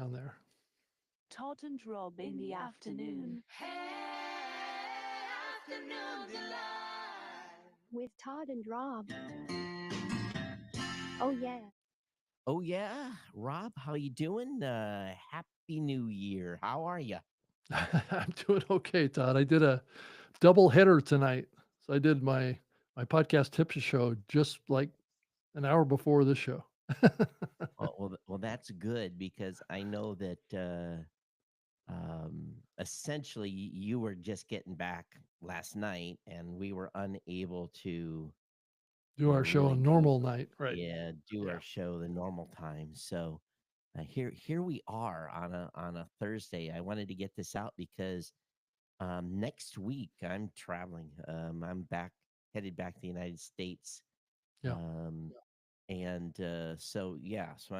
on there. Todd and Rob in the afternoon. Afternoon delight. with Todd and Rob. Oh, yeah. Oh yeah, Rob, how you doing? Happy New Year. How are you? I'm doing okay, Todd. I did a double header tonight. So I did my podcast tips show just like an hour before this show. Well, that's good because I know that essentially you were just getting back last night, and we were unable to, Do our show really on do, normal night, right? do Yeah. our show the normal time. So here we are on a Thursday. I wanted to get this out because next week I'm traveling. I'm headed back to the United States. Yeah. Um, and so yeah, so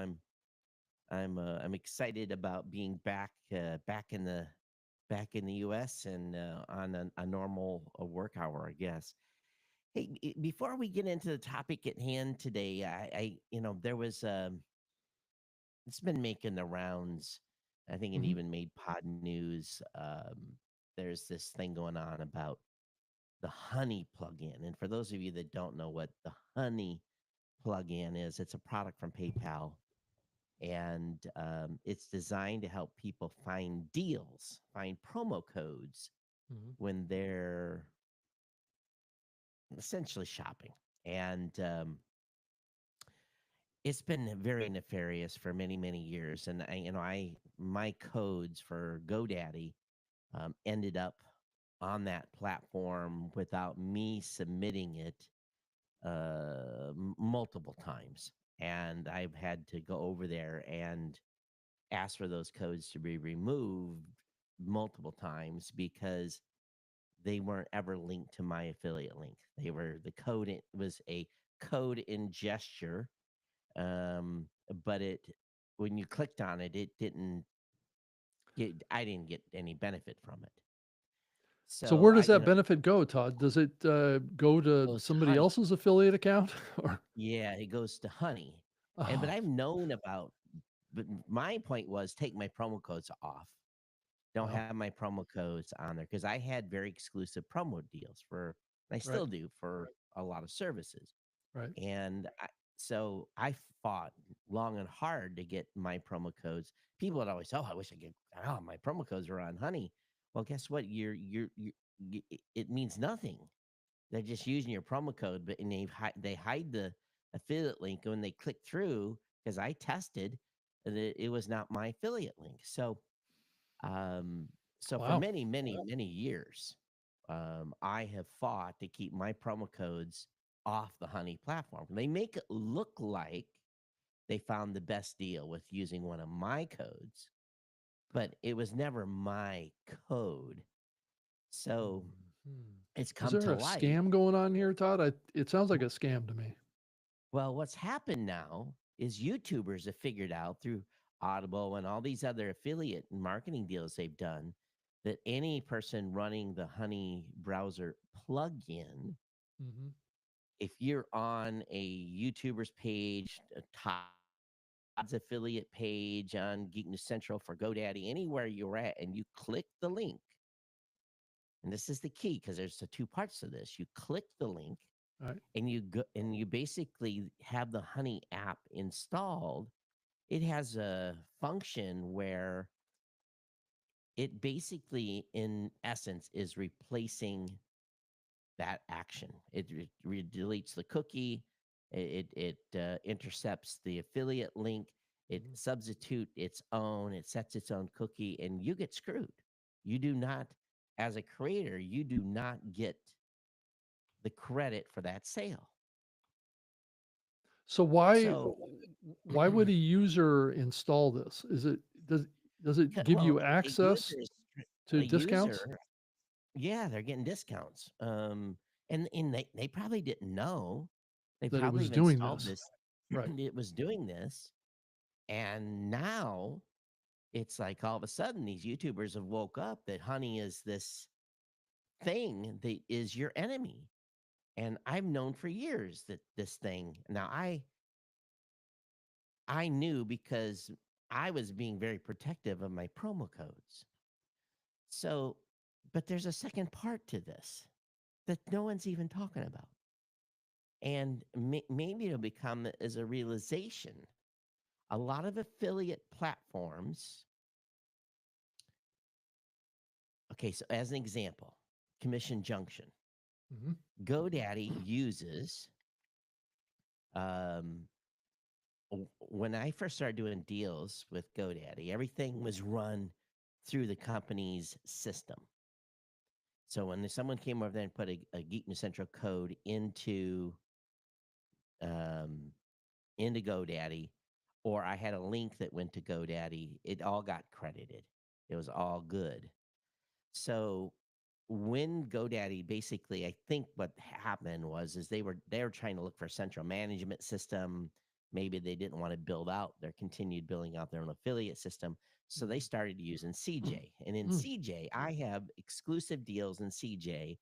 I'm excited about being back in the U.S. and on a normal work hour, I guess. Hey, before we get into the topic at hand today, there was it's been making the rounds. I think it Hmm. even made Pod News. There's this thing going on about the Honey plugin, and for those of you that don't know what the Honey plugin is, it's a product from PayPal, and it's designed to help people find deals, find promo codes Hmm. when they're essentially shopping. And it's been very nefarious for many, many years. And my codes for GoDaddy ended up on that platform without me submitting it multiple times. And I've had to go over there and ask for those codes to be removed multiple times because they weren't ever linked to my affiliate link. They were the code. It was a code in gesture, um, but it when you clicked on it, it didn't get. I didn't get any benefit from it. So So where does that benefit go, Todd? Does it go it to goes to somebody Honey. else's affiliate account? Or Yeah, it goes to Honey. But oh, I've known about. But my point was take my promo codes off. Don't wow, have my promo codes on there because I had very exclusive promo deals for, and I right, still do for a lot of services. right. And so I fought long and hard to get my promo codes. People would always, oh, I wish I could. Oh, my promo codes are on Honey. Well, guess what? It means nothing. They're just using your promo code, but and they hide the affiliate link when they click through because I tested that it was not my affiliate link. Um, so for Wow. many, many, many years, I have fought to keep my promo codes off the Honey platform. They make it look like they found the best deal with using one of my codes, but it was never my code. So Mhm. it's Is come there to a light. scam going on here, Todd? It sounds like a scam to me. Well, what's happened now is YouTubers have figured out through Audible and all these other affiliate and marketing deals they've done that any person running the Honey browser plugin, Hmm. if you're on a YouTuber's page, a Todd's affiliate page on Geek News Central for GoDaddy, anywhere you're at, and you click the link, and this is the key because there's the two parts to this. You click the link All right. and you go and you basically have the Honey app installed. It has a function where it basically, in essence, is replacing that action. It deletes the cookie. It intercepts the affiliate link. It Mhm. substitute its own. It sets its own cookie, and you get screwed. You do not, as a creator, you do not get the credit for that sale. So why So, why would a user install this? Does it give well, you access a to discounts? user, yeah, they're getting discounts. And they probably didn't know. They That it probably was have doing installed this? this. Right. It was doing this, and now it's like all of a sudden these YouTubers have woke up that Honey is this thing that is your enemy. And I've known for years that this thing. Now I knew because I was being very protective of my promo codes. So, but there's a second part to this that no one's even talking about. And maybe it'll become as a realization. A lot of affiliate platforms, okay, so as an example, Commission Junction, Mhm. GoDaddy uses, um, when I first started doing deals with GoDaddy, everything was run through the company's system. So when someone came over there and put a Geek News Central code um, into GoDaddy, or I had a link that went to GoDaddy, it all got credited. It was all good. So when GoDaddy basically, I think what happened was is they were trying to look for a central management system. Maybe they didn't want to build out their continued building out their own affiliate system. So they started using CJ. And in Mm. CJ, I have exclusive deals in CJ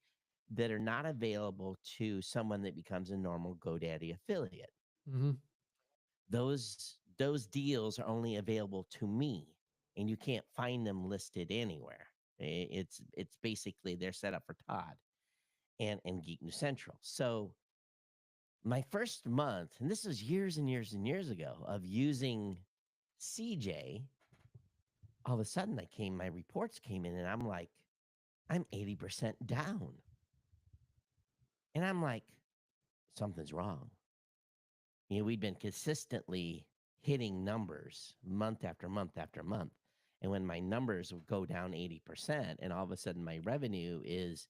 that are not available to someone that becomes a normal GoDaddy affiliate. Mhm. Those deals are only available to me, and you can't find them listed anywhere. It's basically they're set up for Todd and Geek News Central. So my first month, and this was years and years and years ago, of using CJ, all of a sudden my reports came in, and I'm like, I'm 80% down. And I'm like, something's wrong. We'd been consistently hitting numbers month after month after month. And when my numbers would go down 80%, and all of a sudden my revenue is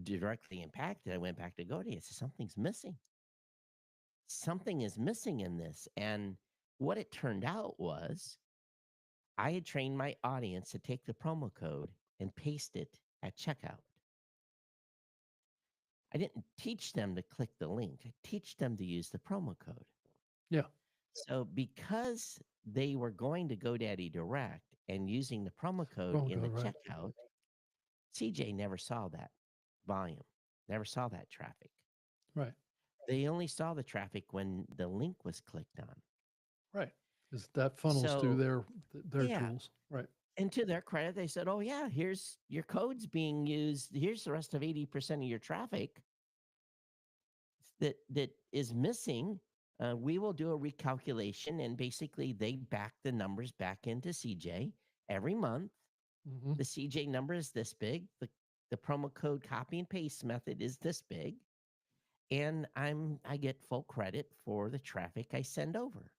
directly impacted, I went back to GoDaddy. I said, something's missing. Something is missing in this. And what it turned out was I had trained my audience to take the promo code and paste it at checkout. I didn't teach them to click the link. I teach them to use the promo code. Yeah. So because they were going to GoDaddy Direct and using the promo code Promo in the code, right. checkout, CJ never saw that volume, never saw that traffic. Right. They only saw the traffic when the link was clicked on. Right. Because that funnels through So, their yeah. tools. Right. And to their credit, they said, oh, yeah, here's your codes being used. Here's the rest of 80% of your traffic that is missing. We will do a recalculation, and basically they back the numbers back into CJ every month. Mhm. The CJ number is this big. The promo code copy and paste method is this big, and I get full credit for the traffic I send over.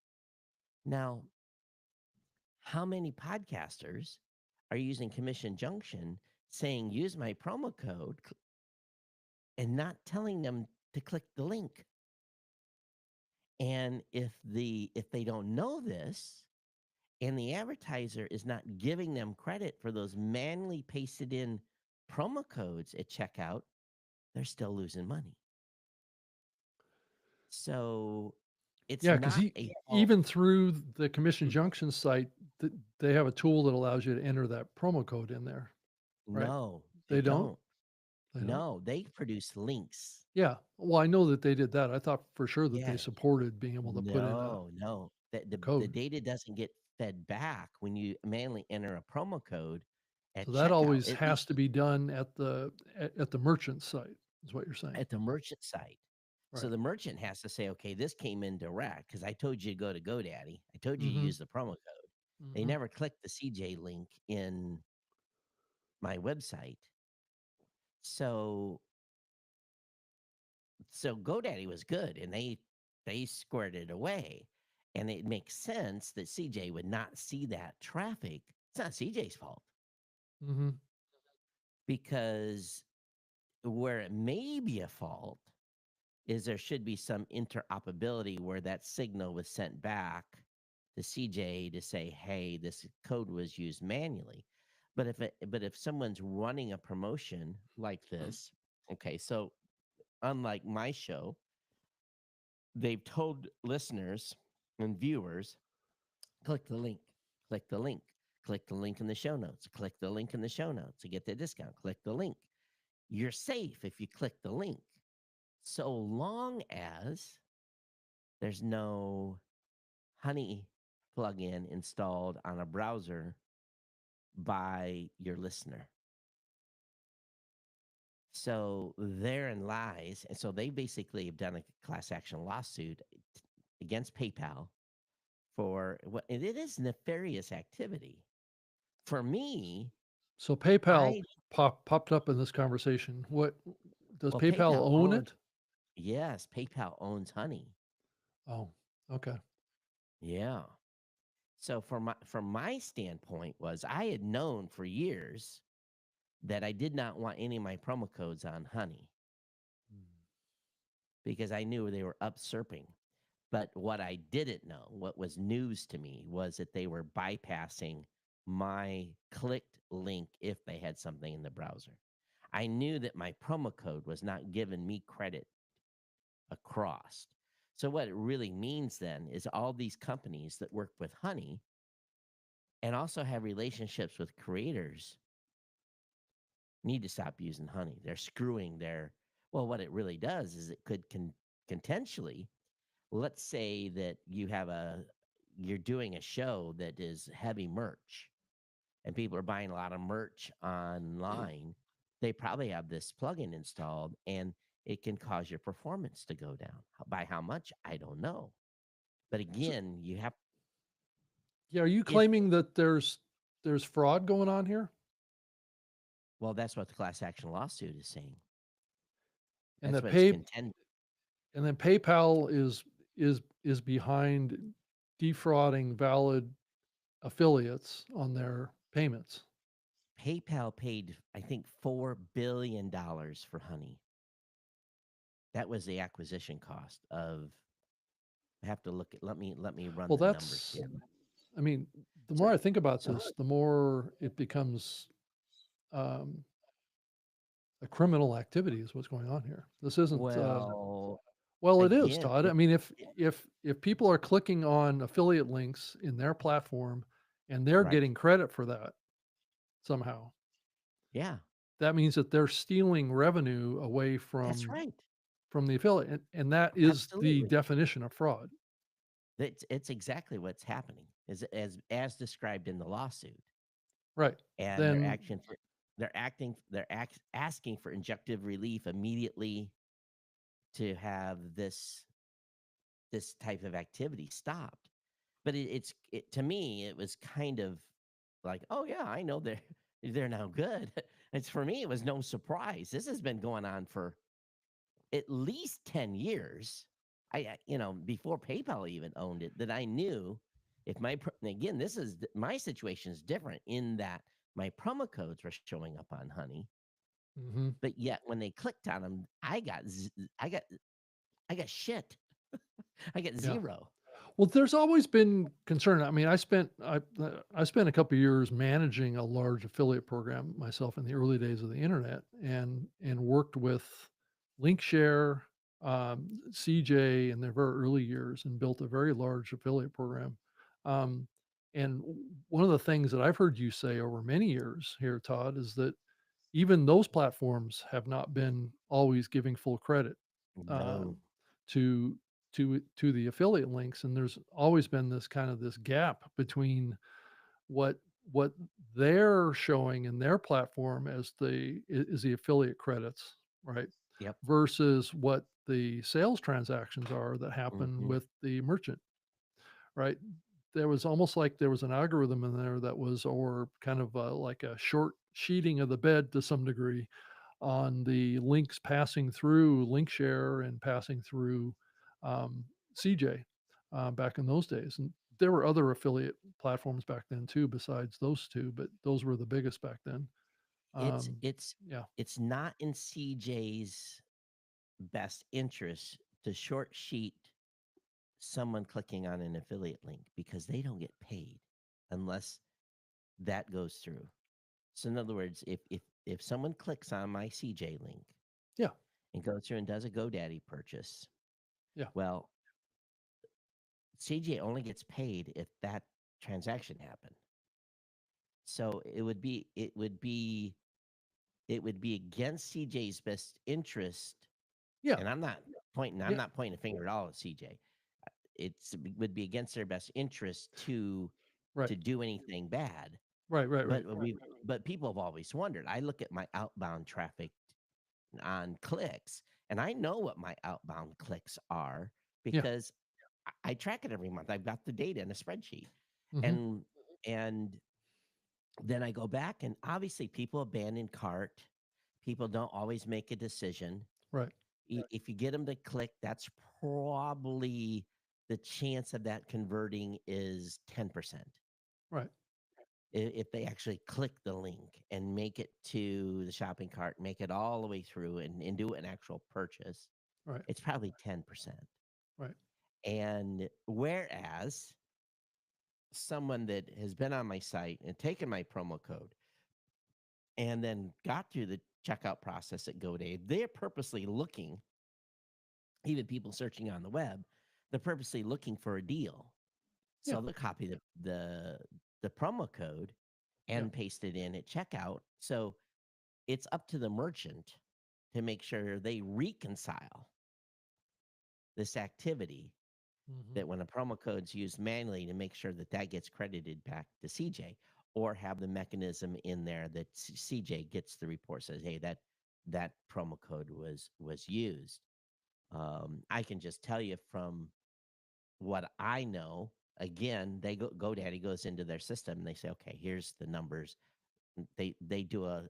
Now, how many podcasters are using Commission Junction saying use my promo code and not telling them to click the link? And if they don't know this, and the advertiser is not giving them credit for those manually pasted in promo codes at checkout, they're still losing money. So it's Yeah, because not a fault. even through the Commission Mm, Junction site, they have a tool that allows you to enter that promo code in there, right? no, they They don't? don't. They don't? No, they produce links. Yeah. Well, I know that they did that. I thought for sure that they Yeah. supported being able to put in a No. The code. data doesn't get fed back when you manually enter a promo code at So that checkout, always at has least to be done at the merchant site, is what you're saying. at the merchant site. So Right. the merchant has to say, okay, this came in direct because I told you to go to GoDaddy. I told you to Mhm. use the promo code. They Mhm. never clicked the CJ link in my website. So GoDaddy was good, and they squared it away. And it makes sense that CJ would not see that traffic. It's not CJ's fault, Mhm. because where it may be a fault is there should be some interoperability where that signal was sent back to CJ to say, hey, this code was used manually. But if someone's running a promotion like this, okay, so unlike my show, they've told listeners and viewers, click the link, click the link, click the link in the show notes, click the link in the show notes to get the discount, click the link. You're safe if you click the link, so long as there's no honey plugin installed on a browser by your listener. So therein lies, and so they basically have done a class action lawsuit against PayPal for what and it is nefarious activity. For me, So PayPal I popped up in this conversation. What does well, PayPal PayPal own owns it? yes, PayPal owns Honey. Oh, okay. Yeah. So from my standpoint was I had known for years that I did not want any of my promo codes on Honey because I knew they were usurping. But what I didn't know, what was news to me, was that they were bypassing my clicked link if they had something in the browser. I knew that my promo code was not giving me credit across. So, what it really means then is all these companies that work with Honey and also have relationships with creators need to stop using Honey. They're screwing their, well, what it really does is it could potentially, let's say that you're doing a show that is heavy merch and people are buying a lot of merch online. They probably have this plugin installed and it can cause your performance to go down. By how much? I don't know. But So, again, you have yeah, are you if claiming that there's fraud going on here? well, that's what the class action lawsuit is saying. And That's that what it's pay contending. and then PayPal is behind defrauding valid affiliates on their payments. PayPal paid, I think, $4 billion for Honey. That was the acquisition cost of. I have to look at. Let me run Well, the numbers that's here. I mean, the So, more I think about so this, the more it becomes um, a criminal activity is what's going on here. This isn't well, well, it is, again, Todd. I mean, if people are clicking on affiliate links in their platform and they're right? getting credit for that somehow, Yeah, that means that they're stealing revenue away that's right. from the affiliate, and that is the Absolutely. definition of fraud. It's exactly what's happening, is as described in the lawsuit, Right. and Then they're asking for injunctive relief immediately to have this type of activity stopped. But to me, it was kind of like, oh yeah, I know they're now good. It's for me, it was no surprise. This has been going on for at least 10 years. Before PayPal even owned it, that I knew if and again, my situation is different in that my promo codes were showing up on Honey, mhm. but yet when they clicked on them, I got shit. I get Yeah. zero. Well, there's always been concern. I mean, I spent a couple of years managing a large affiliate program myself in the early days of the internet, and worked with Linkshare, CJ in their very early years, and built a very large affiliate program. Um, and one of the things that I've heard you say over many years here, Todd, is that even those platforms have not been always giving full credit uh, No. to to the affiliate links, and there's always been this kind of this gap between what what they're showing in their platform as is the affiliate credits, right, Yep. versus what the sales transactions are that happen Mhm. with the merchant, right? There was almost like there was an algorithm in there that was, or kind of like a short sheeting of the bed to some degree, on the links passing through Linkshare and passing through um, CJ back in those days. And there were other affiliate platforms back then too, besides those two, but those were the biggest back then. It's Um, it's yeah, it's not in CJ's best interest to short sheet someone clicking on an affiliate link because they don't get paid unless that goes through. So in other words, if someone clicks on my CJ link yeah, and goes through and does a GoDaddy purchase, yeah, well, CJ only gets paid if that transaction happened. So it would be against CJ's best interest. yeah, And I'm yeah, not pointing a finger at all at CJ. would be against their best interest Right. to do anything bad. Right. Right. Right. But people have always wondered. I look at my outbound traffic on clicks, and I know what my outbound clicks are Yeah. because I track it every month. I've got the data in a spreadsheet, Hmm. and then I go back, and obviously people abandon cart. People don't always make a decision. Right. If you get them to click, that's probably the chance of that converting is 10%. Right. If they actually click the link and make it to the shopping cart, make it all the way through and do an actual purchase, Right. it's probably 10%. Right. And whereas someone that has been on my site and taken my promo code and then got through the checkout process at GoDaddy, they're purposely looking, even people searching on the web, they're purposely looking for a deal. Yeah. So they'll copy the promo code Yeah. and paste it in at checkout. So it's up to the merchant to make sure they reconcile this activity, Hmm. that when a promo code's used manually, to make sure that that gets credited back to CJ, or have the mechanism in there that CJ gets the report, says, hey, that promo code was used. I can just tell you from what I know. Again, GoDaddy goes into their system and they say, okay, here's the numbers. They do a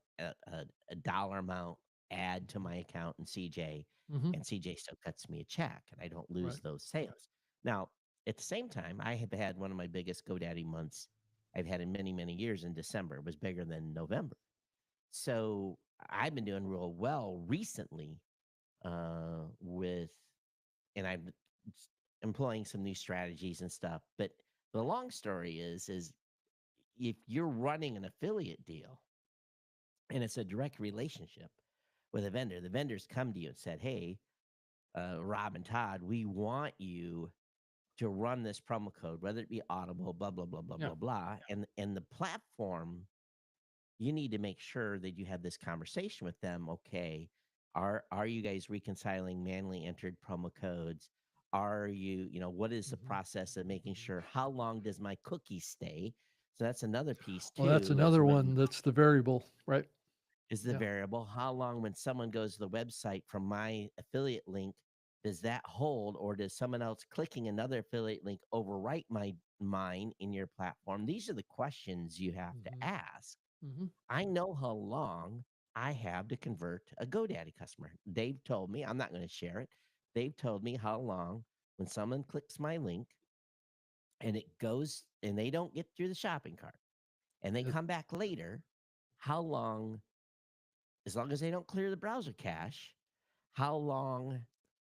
dollar amount add to my account in CJ, Hmm. and CJ still cuts me a check, and I don't lose Right. those sales. Now, at the same time, I have had one of my biggest GoDaddy months I've had in many, many years in December. It was bigger than November. So I've been doing real well recently with, and I'm employing some new strategies and stuff. But the long story is if you're running an affiliate deal and it's a direct relationship with a vendor, the vendors come to you and said, hey, Rob and Todd, we want you to run this promo code, whether it be Audible, blah, blah, blah, blah, Yeah. blah, blah. And the platform, you need to make sure that you have this conversation with them. Okay, are you guys reconciling manually entered promo codes? Are you, what is the Hmm. process of making sure, how long does my cookie stay? So that's another piece Well, that's too, is another when one that's the variable. Right. is the Yeah. variable. How long, when someone goes to the website from my affiliate link, does that hold, or does someone else clicking another affiliate link overwrite mine in your platform? These are the questions you have to Hmm. ask. Hmm. I know how long I have to convert a GoDaddy customer. They've told me, I'm not going to share it. They've told me how long, when someone clicks my link and it goes and they don't get through the shopping cart and they It, come back later, how long, as long as they don't clear the browser cache, how long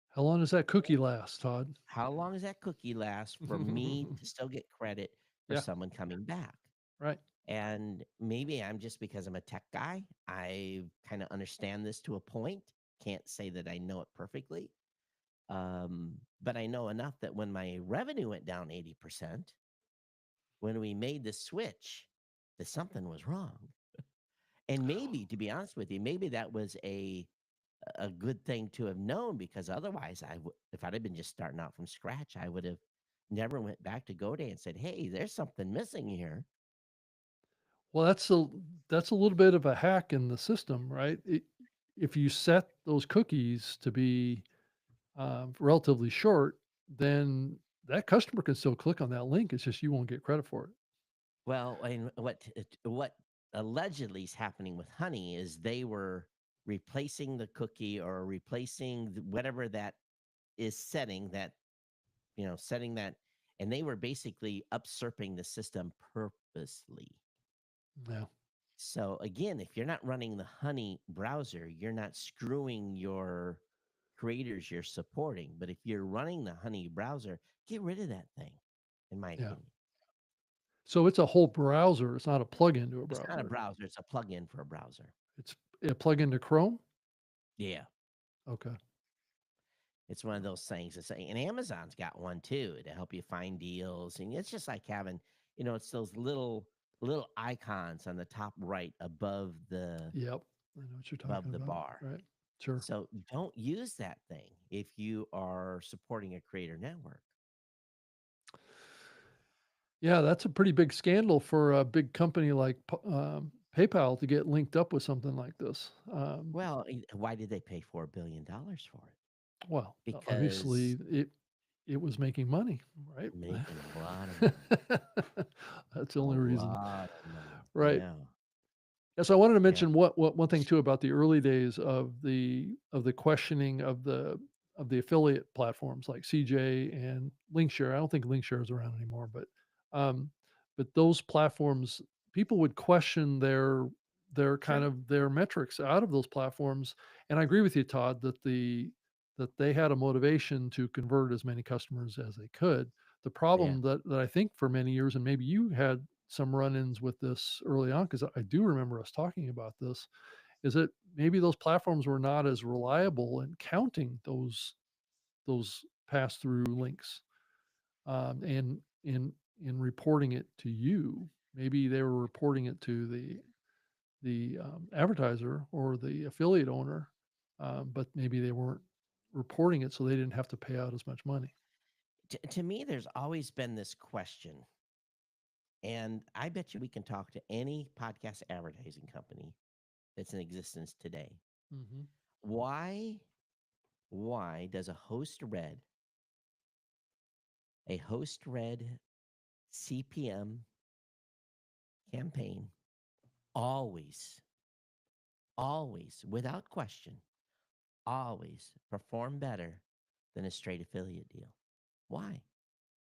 how long does that cookie last, Todd? how long does that cookie last for me to still get credit for Yeah. someone coming back? Right. And maybe I'm just, because I'm a tech guy, I kind of understand this to a point. Can't say that I know it perfectly. But I know enough that when my revenue went down 80%, when we made the switch, that something was wrong. And maybe, to be honest with you, maybe that was a good thing to have known, because otherwise if I'd have been just starting out from scratch, I would have never went back to GoDaddy and said, hey, there's something missing here. Well, that's a little bit of a hack in the system, right? If you set those cookies to be relatively short, then that customer can still click on that link. It's just you won't get credit for it. Well, and what allegedly is happening with Honey is they were replacing the cookie, or replacing whatever that is setting that, setting that, and they were basically upserping the system purposely. Yeah. So again, if you're not running the Honey browser, you're not screwing your creators you're supporting. But if you're running the Honey browser, get rid of that thing, in my Yeah. opinion. So it's a whole browser. It's not a plug-in to a It's not a browser. browser, it's a plugin for a browser. It's a plug-in to Chrome. Yeah. Okay. It's one of those things. And Amazon's got one too, to help you find deals. And it's just like having, it's those little icons on the top right Yep. I know what you're above talking the about. bar. Right. Sure. So don't use that thing if you are supporting a creator network. Yeah, that's a pretty big scandal for a big company like PayPal to get linked up with something like this. Well, why did they pay $4 billion for it? Well, Because obviously it was making money, right? making a lot of money, That's the a only reason, lot of money. right? Yeah, Yes, I wanted to yeah, mention what one thing too about the early days of the questioning of the affiliate platforms like CJ and Linkshare. I don't think Linkshare is around anymore, um, but those platforms, people would question their kind sure. of their metrics out of those platforms. And I agree with you, Todd, that they had a motivation to convert as many customers as they could. The Yeah, problem that I think for many years, and maybe you had some run-ins with this early on, because I do remember us talking about this, is that maybe those platforms were not as reliable in counting those pass-through links, and in reporting it to you. Maybe they were reporting it to the advertiser or the affiliate owner, but maybe they weren't reporting it, so they didn't have to pay out as much money. to me, there's always been this question, and I bet you we can talk to any podcast advertising company that's in existence today. Mhm. Why why does a host read CPM campaign always, always, without question, always perform better than a straight affiliate deal? Why?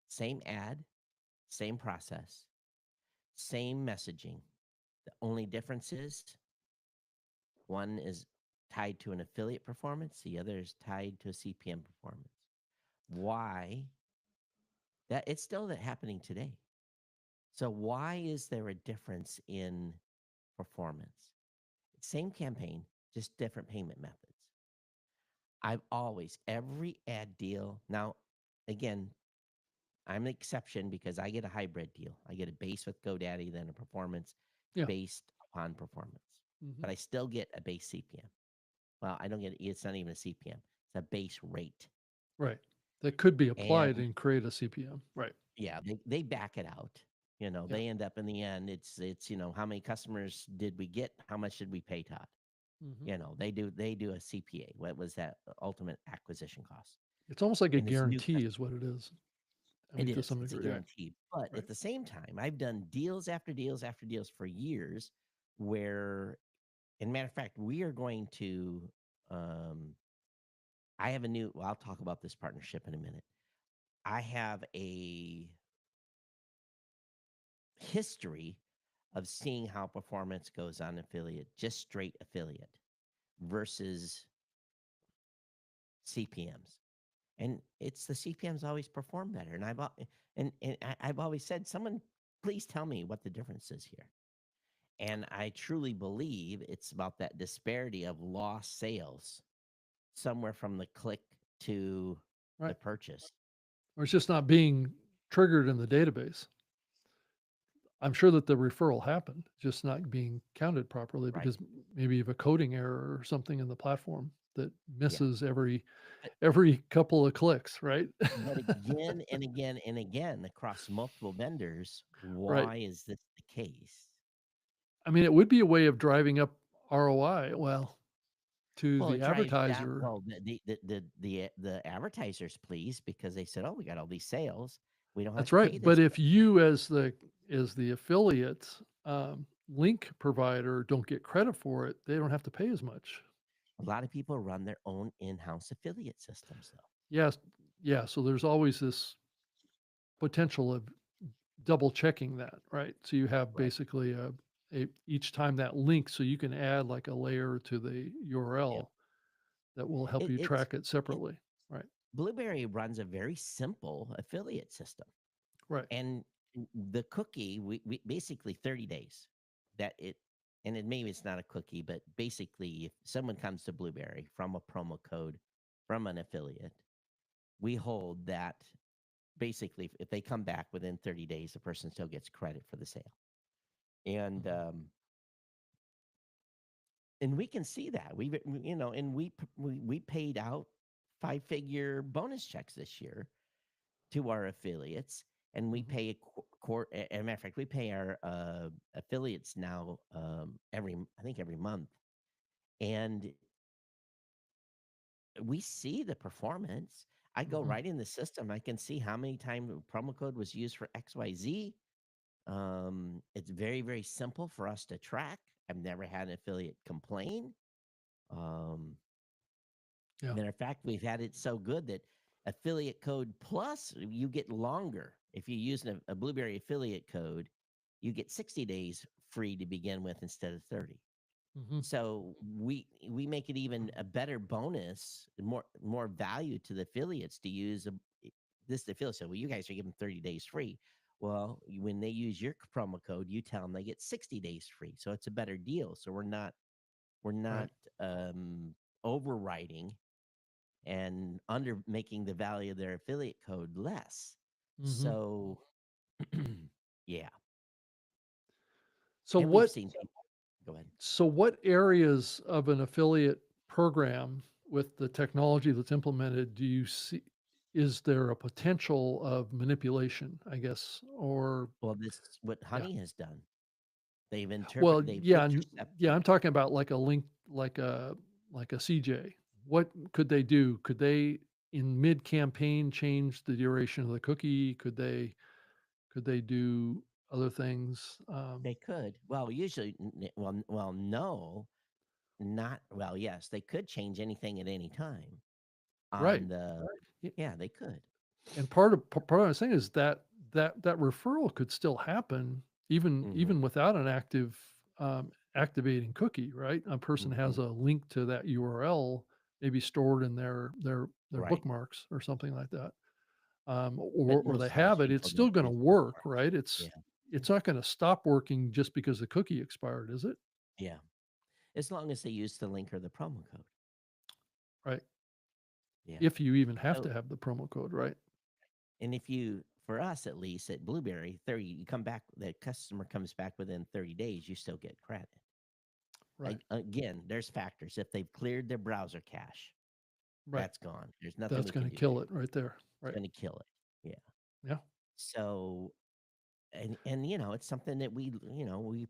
Same ad, same process, same messaging. The only difference is one is tied to an affiliate performance, the other is tied to a CPM performance. Why? That it's still that happening today. So why is there a difference in performance? Same campaign, just different payment methods. I've always, every ad deal. Now, again, I'm an exception because I get a hybrid deal. I get a base with GoDaddy, then a performance Yeah. based upon performance. Mhm. But I still get a base CPM. Well, I don't get it's not even a CPM. It's a base rate. Right. That could be And applied and create a CPM. Right. yeah, they back it out. Yeah. They end up in the end, how many customers did we get? How much did we pay Todd? Mhm. They do a CPA. What was that ultimate acquisition cost? It's almost like a And it's new guarantee is what it is. I It mean, to is. some It's a degree, right? guarantee. But Right. at the same time, I've done deals after deals after deals for years where, and matter of fact, we are going to, um, I have a new, well, I'll talk about this partnership in a minute. I have a history of seeing how performance goes on affiliate, just straight affiliate versus CPMs. And it's the CPMs always perform better. And I've always said, someone please tell me what the difference is here. And I truly believe it's about that disparity of lost sales somewhere from the click to the Right. purchase. Or it's just not being triggered in the database. I'm sure that the referral happened, just not being counted properly Right. because maybe you have a coding error or something in the platform that Yeah. misses But, every couple of clicks, right? but again and again and again across multiple vendors, Right. why is this the case? I mean, it would be a way of driving up ROI, well, to Well, the it drives down. advertiser. Well, the advertisers please because they said, "Oh, we got all these sales. We don't have That's to right, pay but this." if you as the affiliate, link provider don't get credit for it, they don't have to pay as much. A lot of people run their own in-house affiliate systems, though. Yes, yeah, so there's always this potential of double checking that, right? So you have Right. basically a each time that link, so you can add like a layer to the Yeah. URL that will help It, you it's track it it, separately. Right, Blueberry runs a very simple affiliate system, right, and the cookie we basically 30 days that it and it maybe it's not a cookie, but basically if someone comes to Blueberry from a promo code from an affiliate, we hold that basically if they come back within 30 days, the person still gets credit for the sale. And mhm, and we can see that and we paid out 5-figure bonus checks this year to our affiliates, and we Mhm. pay a court. As a matter of fact, we pay our affiliates now I think every month, and we see the performance. I go Mhm. right in the system. I can see how many times a promo code was used for XYZ. It's very, very simple for us to track. I've never had an affiliate complain. Um, Yeah. Matter of fact, we've had it so good that affiliate code plus you get longer. If you use a Blueberry affiliate code, you get 60 days free to begin with instead of 30. Mhm. So we make it even a better bonus, more value to the affiliates to use this. The affiliate said, "Well, you guys are giving 30 days free." Well, when they use your promo code, you tell them they get 60 days free. So it's a better deal. So we're Right. not overriding and under making the value of their affiliate code less. Mhm. So yeah, So and we've what seen people. Go ahead. so what areas of an affiliate program with the technology that's implemented do you see, is there a potential of manipulation, I guess, or Well, this is what yeah. Honey has done. Well, They've yeah, yeah, intercepted. I'm talking about like a link, like a CJ. What could they do? Could they in mid campaign change the duration of the cookie? Could they do other things? They could. Well, usually, no, not well. Yes, they could change anything at any time Right. on the. Y- Yeah, they could. And part of what I'm saying is that that referral could still happen Hmm. even without an active activating cookie, right? A person Hmm. has a link to that URL, maybe stored in their Right. bookmarks or something like that, But or they most times have it. It's people don't still going to use work, bookmarks. right? Yeah. It's not going to stop working just because the cookie expired, is it? Yeah. As long as they use the link or the promo code. Right. Yeah. If you even have So to have the promo code, right? and if you, for us at least at Blueberry, 30, you come back, the customer comes back within 30 days, you still get credit. Right. Again, there's factors. If they've cleared their browser cache, Right. that's gone. There's nothing That's we going can to do kill there. it right there. It's Right. going to kill it. Yeah. Yeah. So, and it's something that we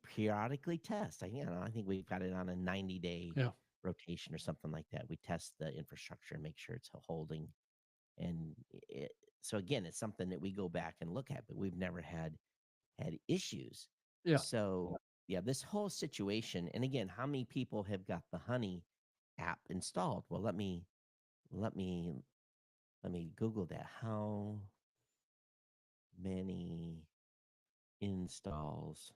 periodically test. I think we've got it on a 90-day Yeah. rotation or something like that. We test the infrastructure and make sure it's holding. And so again, it's something that we go back and look at, but we've never had issues. Yeah. So yeah, this whole situation, and again, how many people have got the Honey app installed? Well, let me let me Google that. How many installs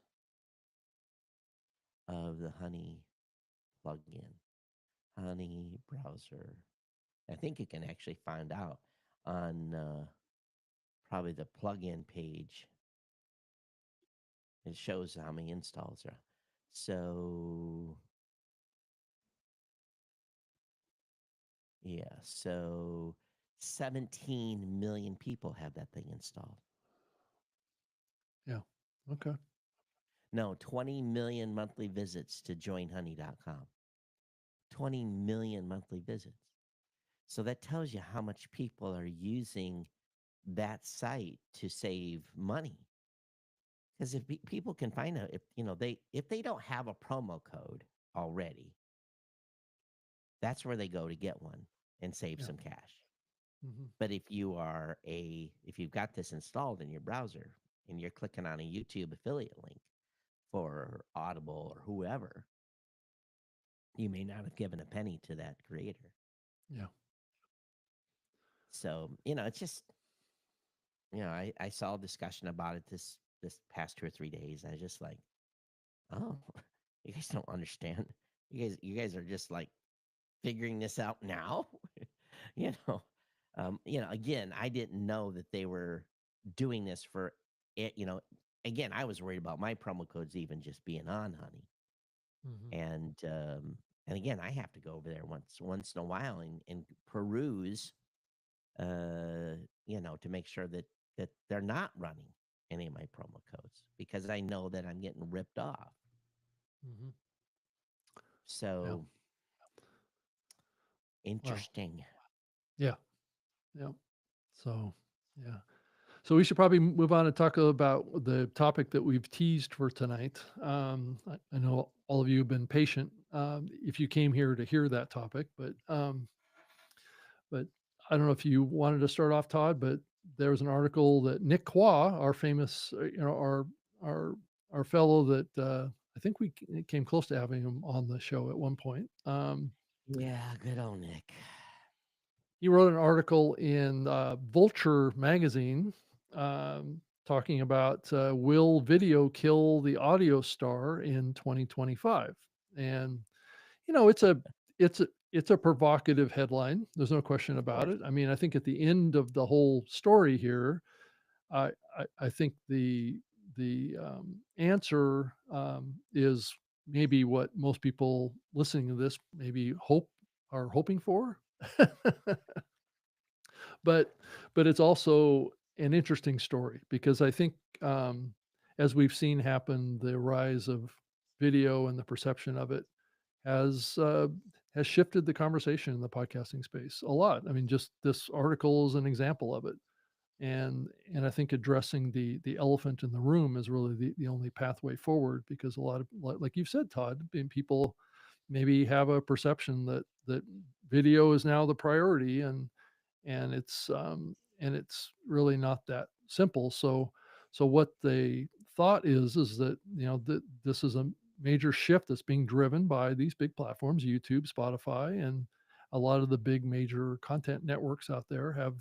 of the Honey plugin? Honey browser. I think you can actually find out on probably the plugin page. It shows how many installs are. So yeah, so 17 million people have that thing installed. Yeah. Okay. No, 20 million monthly visits to joinhoney.com. 20 million monthly visits. So that tells you how much people are using that site to save money. Because if people can find out if they don't have a promo code already, that's where they go to get one and save Yeah. some cash. Hmm. But if you've got this installed in your browser and you're clicking on a YouTube affiliate link for Audible or whoever, you may not have given a penny to that creator. Yeah. So, it's just, I saw a discussion about it this past 2 or 3 days. I was just like, oh, you guys don't understand. You guys are just like figuring this out now. you know. Again, I didn't know that they were doing this for it, again, I was worried about my promo codes even just being on Honey. Hmm. And again, I have to go over there once in a while and peruse to make sure that they're not running any of my promo codes because I know that I'm getting ripped off. Hmm. Yeah. So Wow. interesting. Yeah. Yeah. So, yeah. So we should probably move on and talk about the topic that we've teased for tonight. I know all of you have been patient if you came here to hear that topic, but I don't know if you wanted to start off, Todd. But there was an article that Nick Qua, our famous, our our fellow that I think came close to having him on the show at one point. Yeah, good old Nick. He wrote an article in Vulture magazine talking about will video kill the audio star in 2025? And it's a provocative headline. There's no question Of about course. it. I mean, I think at the end of the whole story here, I think the answer is maybe what most people listening to this maybe are hoping for. But it's also an interesting story because I think, as we've seen happen, the rise of video and the perception of it has, uh, has shifted the conversation in the podcasting space a lot. I mean, just this article is an example of it. And I think addressing the elephant in the room is really the only pathway forward, because a lot of, like you've said, Todd, people maybe have a perception that video is now the priority, and it's really not that simple. So what they thought is that, that this is a major shift that's being driven by these big platforms, YouTube, Spotify, and a lot of the big major content networks out there have,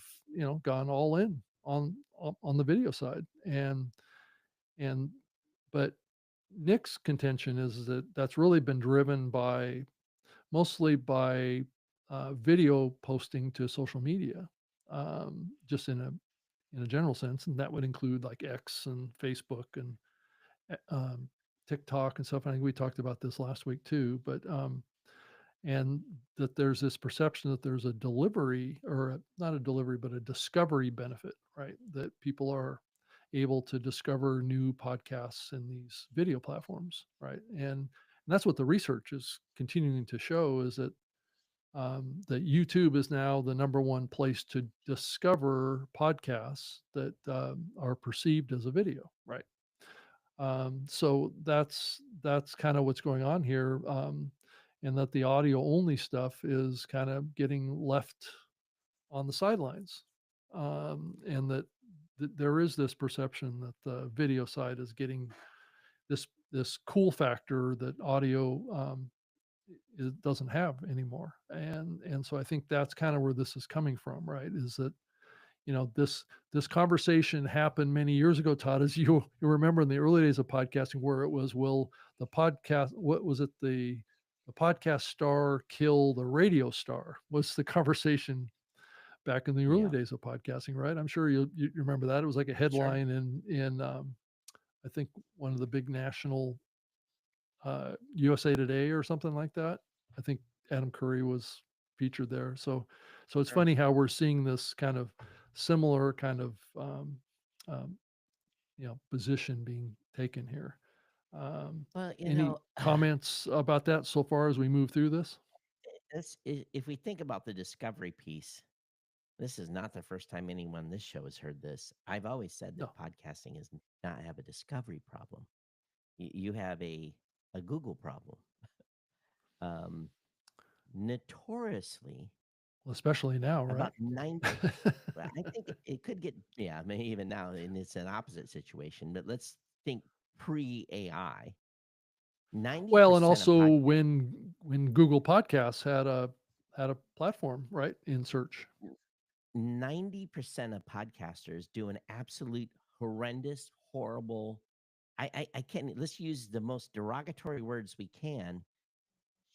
gone all in on the video side. And but Nick's contention is that that's really been driven by mostly by video posting to social media, just in a general sense, and that would include like X and Facebook and TikTok and stuff. I think we talked about this last week too, and that there's this perception that there's a delivery, or not a delivery, but a discovery benefit, right? That people are able to discover new podcasts in these video platforms, right? And that's what the research is continuing to show, is that YouTube is now the number one place to discover podcasts that are perceived as a video, right? So that's kind of what's going on here, and that the audio only stuff is kind of getting left on the sidelines, and that there is this perception that the video side is getting this cool factor that audio it doesn't have anymore. And so I think that's kind of where this is coming from, right? Is that, this conversation happened many years ago, Todd, as you remember in the early days of podcasting, where it was, will the podcast, what was it, the podcast star kill the radio star, was the conversation back in the early Yeah, days of podcasting, right? I'm sure you remember that. It was like a sure. headline in I think one of the big national USA Today or something like that. I think Adam Curry was featured there. So it's Sure. funny how we're seeing this kind of similar kind of um, position being taken here. Um, Well, any comments about that so far as we move through this? if we think about the discovery piece, this is not the first time anyone on this show has heard this. I've always said that No. podcasting is not have a discovery problem. You have a Google problem. Um, Notoriously, Well, especially now, right? about 90. Well, I think it could get, yeah, maybe even now, and it's an opposite situation. But let's think pre AI. Ninety Well, and percent of also pod, when Google Podcasts had a platform, right, in search. 90% of podcasters do an absolute horrendous, horrible. I can't. Let's use the most derogatory words we can.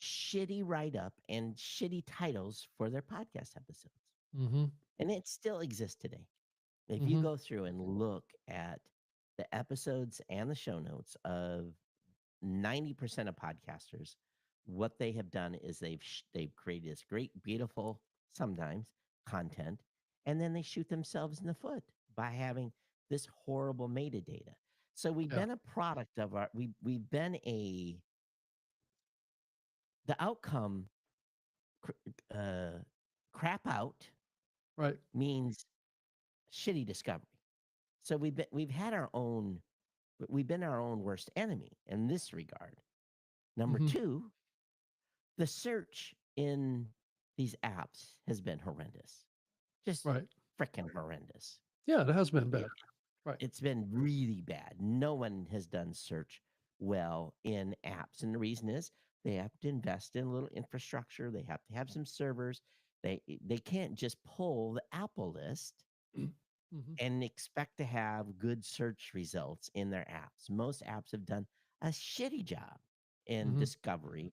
Shitty write up and shitty titles for their podcast episodes, Hmm. and it still exists today. If you Hmm. go through and look at the episodes and the show notes of 90% of podcasters, what they have done is they've created this great, beautiful, sometimes content, and then they shoot themselves in the foot by having this horrible metadata. So we've Yeah. been a product of we've been a the outcome uh, crap out Right. means shitty discovery. So we've had our own, we've been our own worst enemy in this regard. Number Hmm. two, the search in these apps has been horrendous, just Right. freaking horrendous. Yeah, it has been It, bad. Right. it's been really bad. No one has done search well in apps, and the reason is they have to invest in a little infrastructure. They have to have some servers. They can't just pull the Apple list Hmm. and expect to have good search results in their apps. Most apps have done a shitty job in Hmm. discovery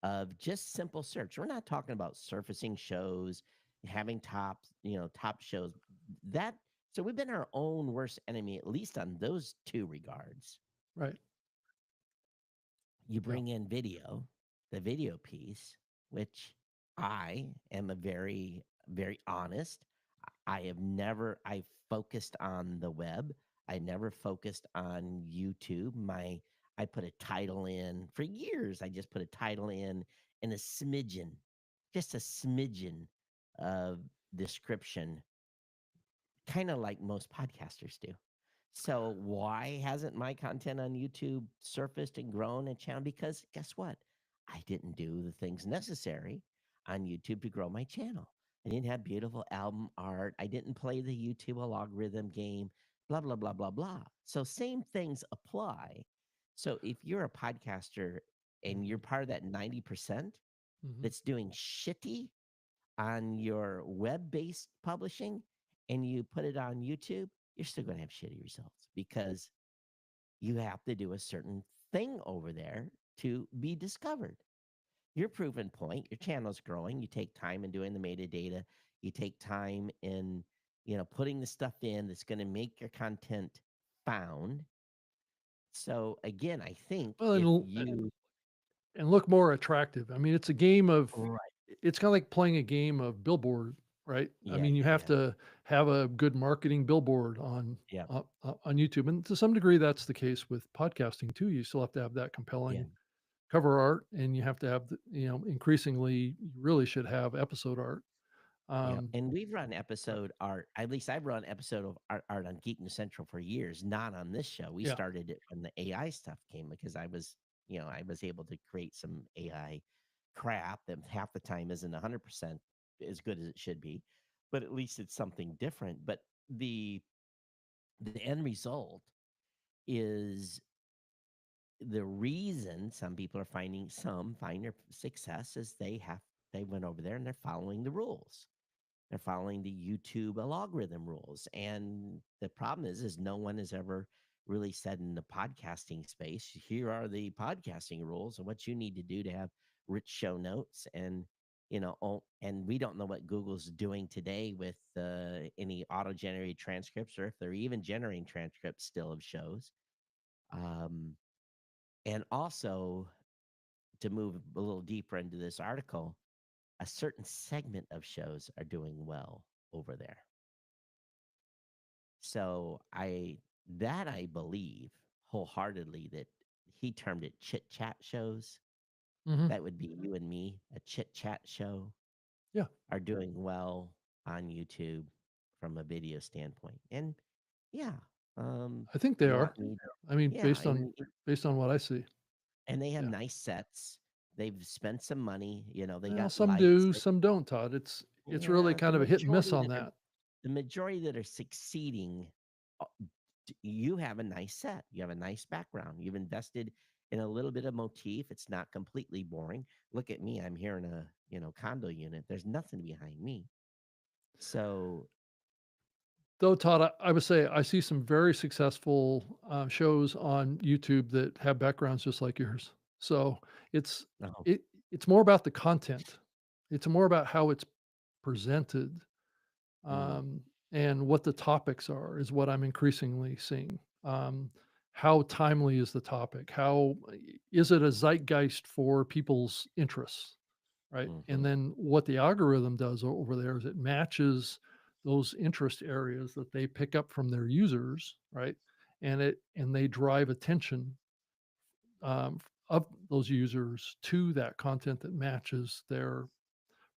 of just simple search. We're not talking about surfacing shows, having top shows. That so we've been our own worst enemy, at least on those two regards. Right. You Yeah. bring in video, the video piece, which I am a very, very honest. I focused on the web. I never focused on YouTube. I put a title in for years. I just put a title in and a smidgen, just a smidgen of description, kind of like most podcasters do. So why hasn't my content on YouTube surfaced and grown and channel? Because guess what? I didn't do the things necessary on YouTube to grow my channel. I didn't have beautiful album art. I didn't play the YouTube algorithm game, blah, blah, blah, blah, blah. So same things apply. So if you're a podcaster and you're part of that 90% Hmm. that's doing shitty on your web-based publishing and you put it on YouTube, you're still going to have shitty results because you have to do a certain thing over there to be discovered. Your proven point, your channel's growing, you take time in doing the metadata, you take time in, putting the stuff in that's going to make your content found. So again, I think Well, if you and look more attractive. I mean, it's a game of right, it's kind of like playing a game of billboard, right? I yeah, mean, you yeah, have yeah, to have a good marketing billboard yeah, on YouTube, and to some degree, that's the case with podcasting too. You still have to have that yeah. compelling cover art, and you have to have increasingly, you really should have episode art. Yeah, Um, and we've run right. episode art. At least I've run episode of art on Geek News Central for years, not on this show. We Yeah. started it when the AI stuff came because I was able to create some AI crap that half the time isn't 100% as good as it should be, but at least it's something different. But the the end result is the reason some find their success is they went over there and they're following the rules. They're following the YouTube algorithm rules. And the problem is no one has ever really said in the podcasting space, here are the podcasting rules and what you need to do to have rich show notes. And, and we don't know what Google's doing today with any auto generated transcripts or if they're even generating transcripts still of shows. Um, and also, to move a little deeper into this article, a certain segment of shows are doing well over there. So I believe wholeheartedly that he termed it chit chat shows. Hmm. That would be you and me, a chit chat show, Yeah, are doing well on YouTube from a video standpoint. And yeah, I think they you are. want me to, I mean, yeah, based on what I see. and they have Yeah. nice sets. They've spent some money, they Well, got some lights. do, some don't, Todd. It's really Yeah, kind of a hit and miss on that. the majority that are succeeding, uh, you have a nice set. You have a nice background. You've invested in a little bit of motif. It's not completely boring. Look at me. I'm here in a, condo unit. There's nothing behind me. So, Though, Todd, I would say I see some very successful shows on YouTube that have backgrounds just like yours. So it's no. it it's more about the content. It's more about how it's presented, Mm, um, and what the topics are is what I'm increasingly seeing. How timely is the topic? How is it a zeitgeist for people's interests? Right? And mhm, then what the algorithm does over there is it matches those interest areas that they pick up from their users, right? And they drive attention of those users to that content that matches their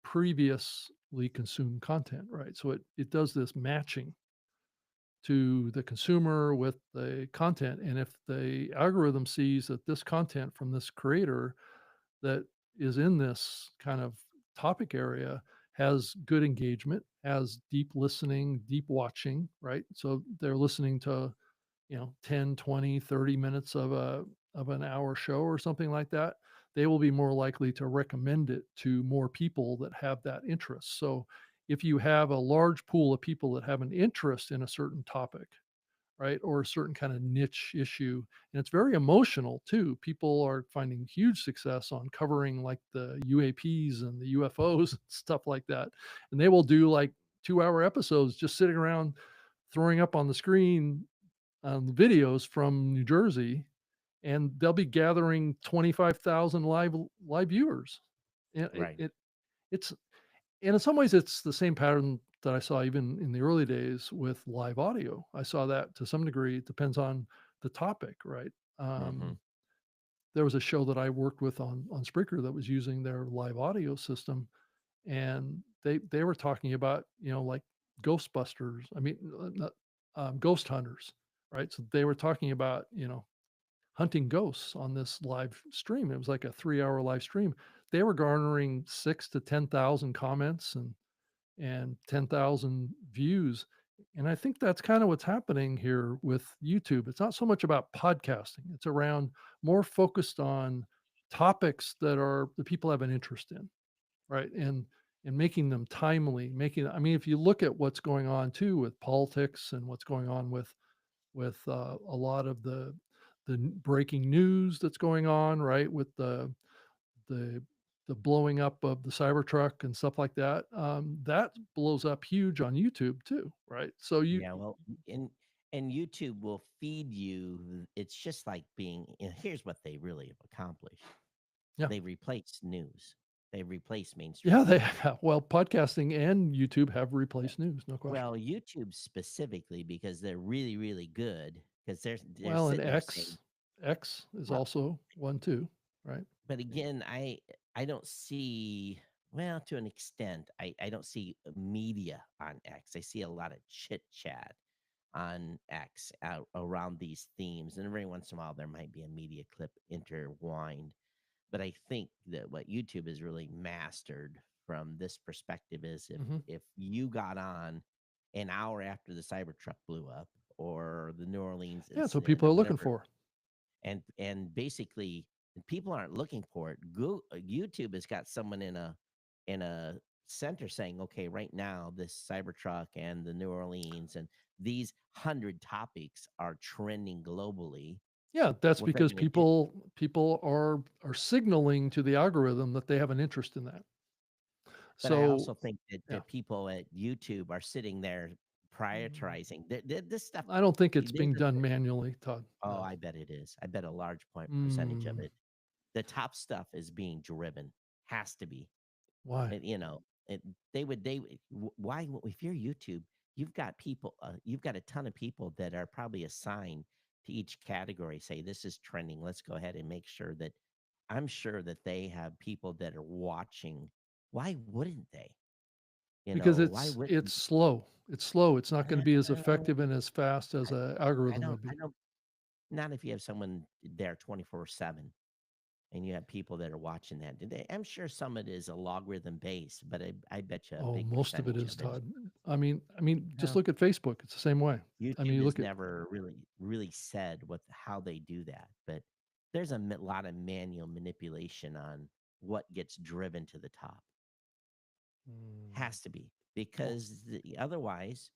previously consumed content, right? So it does this matching. to the consumer with the content. And if the algorithm sees that this content from this creator that is in this kind of topic area has good engagement, has deep listening, deep watching, right? So they're listening to, 10, 20, 30 minutes of an hour show or something like that, they will be more likely to recommend it to more people that have that interest. So if you have a large pool of people that have an interest in a certain topic, right? Or a certain kind of niche issue. And it's very emotional too. People are finding huge success on covering like the UAPs and the UFOs and stuff like that. And they will do like 2-hour episodes just sitting around throwing up on the screen videos from New Jersey, and they'll be gathering 25,000 live viewers. And Right. it's and in some ways, it's the same pattern that I saw even in the early days with live audio. I saw that to some degree. It depends on the topic, right? Hmm. There was a show that I worked with on Spreaker that was using their live audio system, and they were talking about like Ghostbusters. I mean, not, ghost hunters, right? So they were talking about hunting ghosts on this live stream. It was like a 3-hour live stream. They were garnering 6 to 10,000 comments and 10,000 views. And I think that's kind of what's happening here with YouTube. It's not so much about podcasting. It's around more focused on topics that are the people have an interest in, right? And making them timely, making I mean, if you look at what's going on too with politics and what's going on with a lot of the breaking news that's going on, right? With the the blowing up of the Cybertruck and stuff like that, that blows up huge on YouTube too, right? So you Yeah, well, and YouTube will feed you. It's just like being. Here's what they really have accomplished. yeah. They replace news. They replace mainstream Yeah, they media. have well, podcasting and YouTube have replaced news, no question. Well, YouTube specifically because they're really, really good because they're Well, and sitting there saying, X is well, also one too, right? but again, I don't see well to an extent. I don't see media on X. I see a lot of chit chat on X around these themes, and every once in a while there might be a media clip intertwined. But I think that what YouTube has really mastered from this perspective is Mhm. if you got on an hour after the Cybertruck blew up or the New Orleans Yeah, that's what incident people or are looking whatever, for. and basically people aren't looking for it. YouTube has got someone in a center saying, okay, right now this Cybertruck and the New Orleans and these 100 topics are trending globally. Yeah, that's What they're because going to do. people are signaling to the algorithm that they have an interest in that. But I So, also think that yeah. the people at YouTube are sitting there prioritizing this stuff. I don't think it's There's being a done manually, Todd. Oh, No. I bet it is. I bet a large point percentage of Mm, it. The top stuff is being driven. Has to be. why? And, it, why, if you're YouTube, you've got a ton of people that are probably assigned to each category. Say, this is trending. Let's go ahead and make sure that I'm sure that they have people that are watching. Why wouldn't they? Because Why it's wouldn't slow. It's slow. It's not gonna be as uh, effective and as fast as I, a I algorithm don't, would be. I don't, not if you have someone there 24/7 and you have people that are watching that. I'm sure some of it is a logarithm based, but I bet you a Oh, big most of it percentage is, of it. Todd. I mean, just Well, look at Facebook. It's the same way. I mean, YouTube you has look at never really said how they do that, but there's a lot of manual manipulation on what gets driven to the top. mm, Has to be well, because otherwise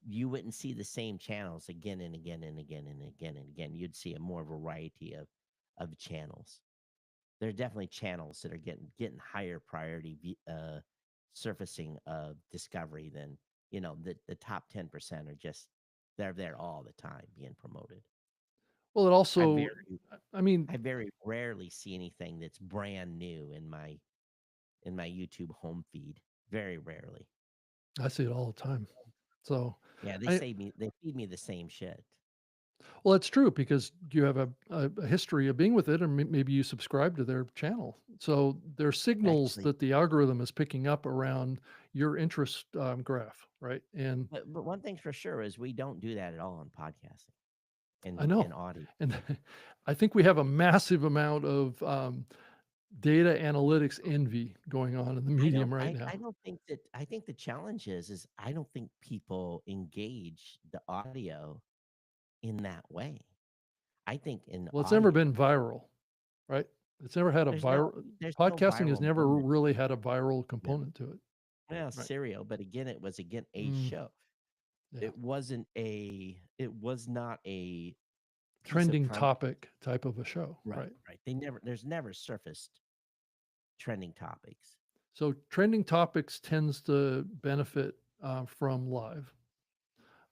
you wouldn't see the same channels again and again and again and again and again. You'd see a more variety of channels. There are definitely channels that are getting higher priority surfacing of discovery than the top 10% are just they're there all the time being promoted. well, it I also very I mean, I very rarely see anything that's brand new in my YouTube home feed. Very rarely. I see it all the time. So, Yeah, I they feed me the same shit. Well, it's true because you have a history of being with it, and maybe you subscribe to their channel. So there's signals Actually, that the algorithm is picking up around your interest graph, right? And but one thing's for sure is we don't do that at all on podcasting I and know, audio. and I think we have a massive amount of data analytics envy going on in the medium right I now. don't think that I think the challenge is I don't think people engage the audio in that way. I think in Well, it's never audio, been viral, right? It's never had a there's no viral. there's no Podcasting has viral never moment. really had a viral No. component to it, Well, right? Serial, but again, it was again a Mm, show. yeah, It was not a piece of trending content. topic type of a show, Right, right? right. There's never surfaced trending topics. So trending topics tends to benefit from live.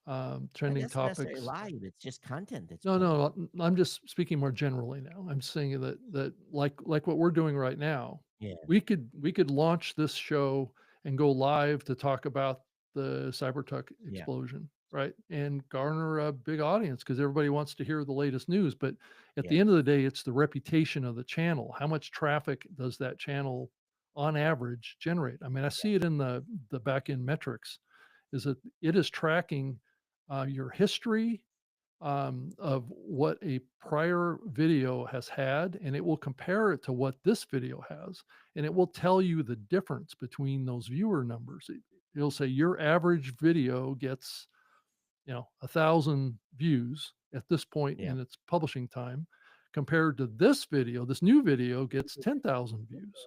It Trending doesn't necessarily topics. live. It's just content that's No, playing. no, I'm just speaking more generally now. I'm saying that like what we're doing right now, Yeah, we could launch this show and go live to talk about the Cybertruck yeah, explosion, right? And garner a big audience because everybody wants to hear the latest news. But at the yeah, end of the day, it's the reputation of the channel. How much traffic does that channel on average generate? I mean, I see it in the back end metrics, is that it is tracking your history of what a prior video has had, and it will compare it to what this video has, and it will tell you the difference between those viewer numbers. It'll say your average video gets, 1,000 views at this point yeah, in its publishing time, compared to this video. This new video gets 10,000 views,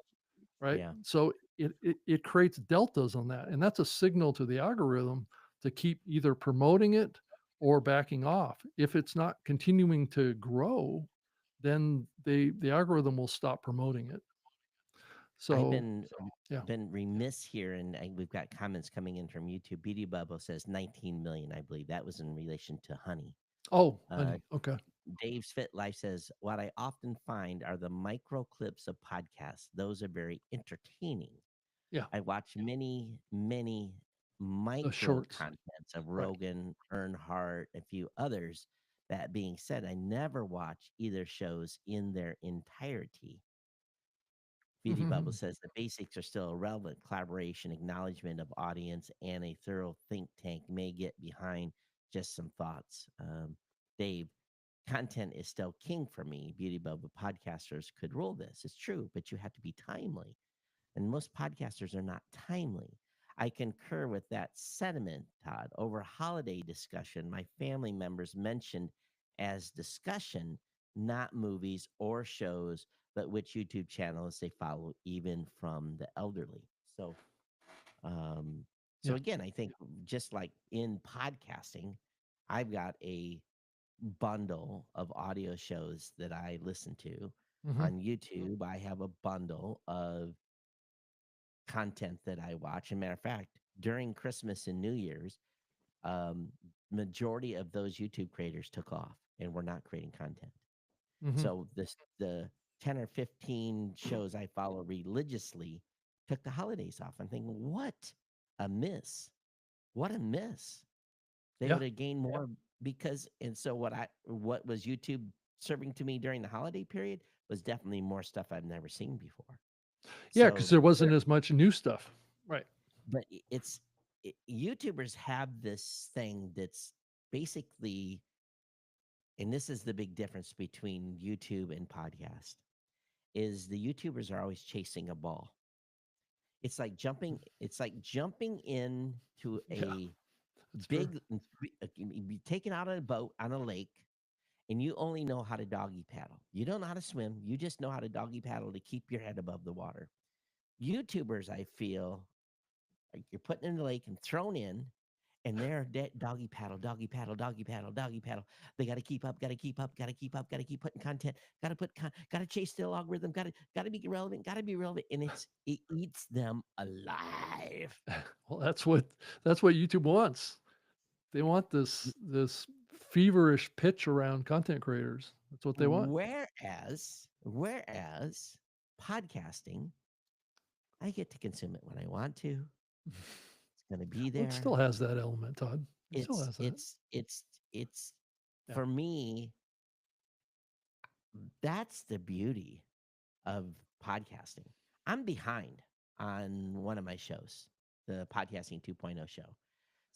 right? yeah. So it creates deltas on that, and that's a signal to the algorithm to keep either promoting it or backing off. If it's not continuing to grow, then the algorithm will stop promoting it. I've So yeah. been remiss here, and we've got comments coming in from YouTube. Beauty Bubble says 19 million, I believe that was in relation to honey. Oh, Uh, honey. Okay. Dave's Fit Life says, what I often find are the micro clips of podcasts. Those are very entertaining. Yeah. I watch many The micro shorts. contents of Right. Rogan, Earnhardt, a few others. That being said, I never watch either shows in their entirety. Beauty Bubble Mhm. says the basics are still relevant. Collaboration, acknowledgement of audience, and a thorough think tank may get behind just some thoughts. Dave, content is still king for me. Beauty Bubble podcasters could rule this. It's true, but you have to be timely. And most podcasters are not timely. I concur with that sentiment, Todd. Over holiday discussion, my family members mentioned as discussion, not movies or shows, but which YouTube channels they follow, even from the elderly. Um, so Yeah. again, I think just like in podcasting, I've got a bundle of audio shows that I listen to. Mhm. On YouTube, I have a bundle of content that I watch. And matter of fact, during Christmas and New Year's, um, majority of those YouTube creators took off and were not creating content. Mhm. So the 10 or 15 shows I follow religiously took the holidays off. I'm thinking, what a miss. What a miss. They Yeah. would have gained more because and so what was YouTube serving to me during the holiday period was definitely more stuff I've never seen before. Yeah, because So there there wasn't as much new stuff. Right. but YouTubers have this thing that's basically, and this is the big difference between YouTube and podcast, is the YouTubers are always chasing a ball. It's like jumping into Yeah, a that's true. big, be taken out on a boat on a lake, and you only know how to doggy paddle. You don't know how to swim. You just know how to doggy paddle to keep your head above the water. YouTubers, I feel, like you're put in the lake and thrown in, and they're doggy paddle, doggy paddle, doggy paddle, doggy paddle. They got to keep up, got to keep up, got to keep up, got to keep putting content, got to chase the algorithm, got to be relevant, got to be relevant, and it eats them alive. Well, that's what YouTube wants. They want this feverish pitch around content creators. That's what they want. Whereas podcasting, I get to consume it when I want to. It's going to be Well, it still there. has that element, Todd. It still It's has that. it's it's it's Yeah. For me, that's the beauty of podcasting. I'm behind on one of my shows, the Podcasting 2.0 show.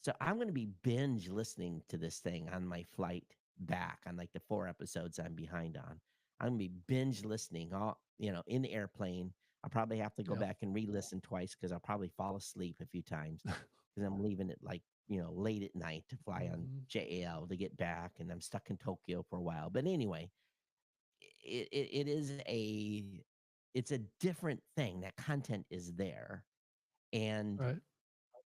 So I'm going to be binge listening to this thing on my flight back on like the 4 episodes I'm behind on. I'm going to be binge listening all, in the airplane. I'll probably have to go Yeah. back and re-listen twice because I'll probably fall asleep a few times because I'm leaving it like, late at night to fly on Mhm. JAL to get back, and I'm stuck in Tokyo for a while. But anyway, it is it's a different thing. That content is there. And Right.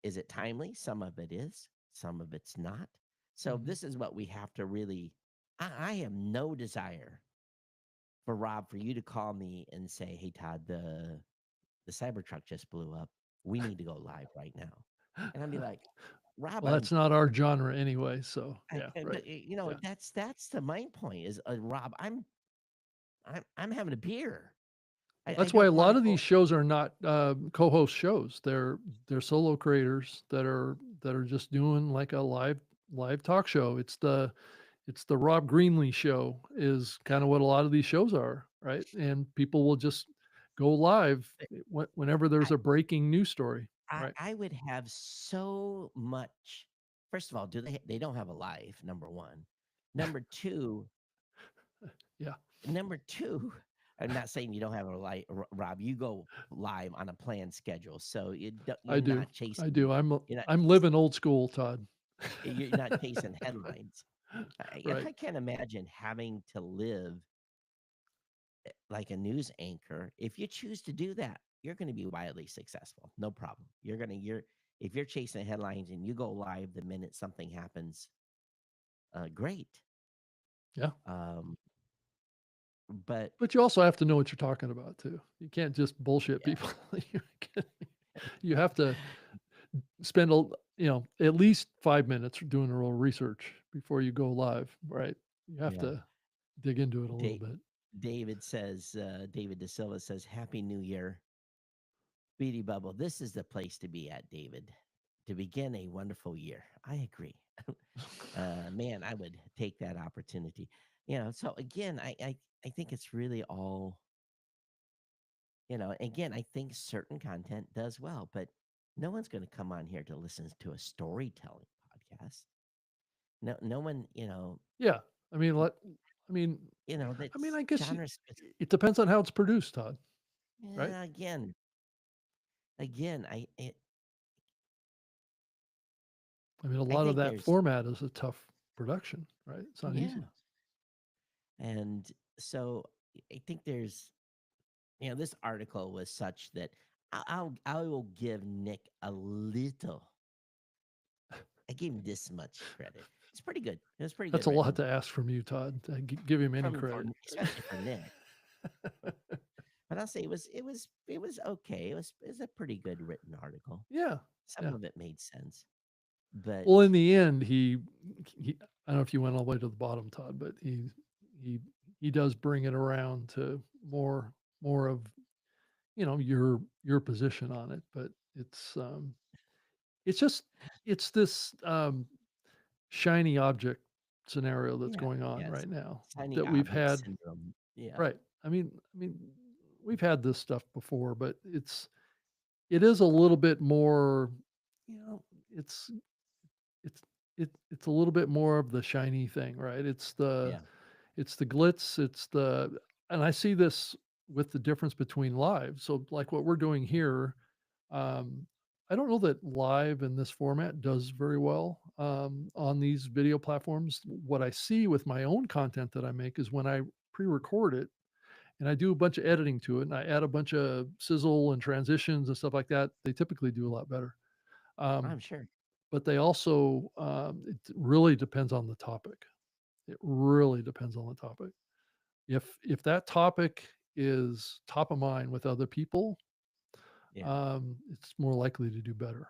is it timely? Some of it is, some of it's not. So Mhm. this is what we have to really. I have no desire for Rob for you to call me and say, "Hey Todd, the Cybertruck just blew up. We need to go live right now." And I'd be like, "Rob, Well, that's not our genre anyway. So yeah, right. but Yeah. that's the main point is, Rob, I'm having a beer. I That's why a don't want lot to of these go. shows are not co-host shows. They're solo creators that are just doing like a live talk show. It's the Rob Greenlee show is kind of what a lot of these shows are, right? And people will just go live whenever there's a breaking news story, right? I would have so much. First of all, they don't have a life, number one. Number two, Yeah, number two, I'm not saying you don't have a life, Rob. You go live on a planned schedule, so I you're do. not I chasing do. you're not I'm chasing living old school, Todd. headlines. Right. I can't imagine having to live like a news anchor. If you choose to do that, you're going to be wildly successful. No problem. You're if you're chasing headlines and you go live the minute something happens, great. Yeah. Um, but But you also have to know what you're talking about too. You can't just bullshit yeah, people. You can- you have to spend at least 5 minutes doing a little research before you go live, right? You have yeah. to dig into it a little Da- bit. David De Silva says, "Happy New Year, Beady Bubble. This is the place to be at, David, to begin a wonderful year." I agree. Man, I would take that opportunity. So again, I think it's really all, again, I think certain content does well, but no one's going to come on here to listen to a storytelling podcast. No one, Yeah. I mean, I mean, that's I guess genre specific. it depends on how it's produced, Todd, right? Again, I mean, a I lot of think that there's, format is a tough production, right? It's not yeah. easy. And so I think there's, this article was such that I will give Nick a little. I gave him this much credit. It's pretty good. It was pretty That's good a lot written to ask from you, Todd. Give him any from for credit. especially for Nick. But I'll say it was okay. It was a pretty good written article. Yeah. Some Yeah. of it made sense, but Well, in the end, I don't know if you went all the way to the bottom, Todd, but he he does bring it around to more of your position on it. But it's just it's this shiny object scenario that's yeah, going on yes, right now shiny that we've object had. syndrome. Yeah, Right. We've had this stuff before, but it is a little bit more, you know, it's it's it's a little bit more of the shiny thing, right? yeah, It's the glitz, and I see this with the difference between live. So like what we're doing here, um, I don't know that live in this format does very well on these video platforms. What I see with my own content that I make is when I pre-record it and I do a bunch of editing to it and I add a bunch of sizzle and transitions and stuff like that, they typically do a lot better. Um, I'm sure. but they also, it really depends on the topic. It really depends on the topic. If that topic is top of mind with other people, Yeah. it's more likely to do better.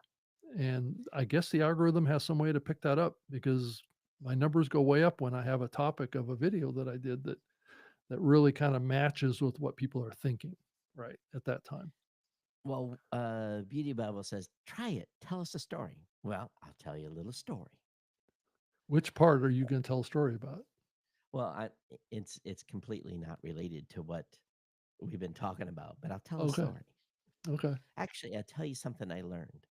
And I guess the algorithm has some way to pick that up because my numbers go way up when I have a topic of a video that I did that really kind of matches with what people are thinking right at that time. Well, Beauty Bible says, try it. Tell us a story. Well, I'll tell you a little story. Which part are you going to tell a story about? Well, it's completely not related to what we've been talking about, but I'll tell a Okay. story. Okay. Actually, I'll tell you something I learned.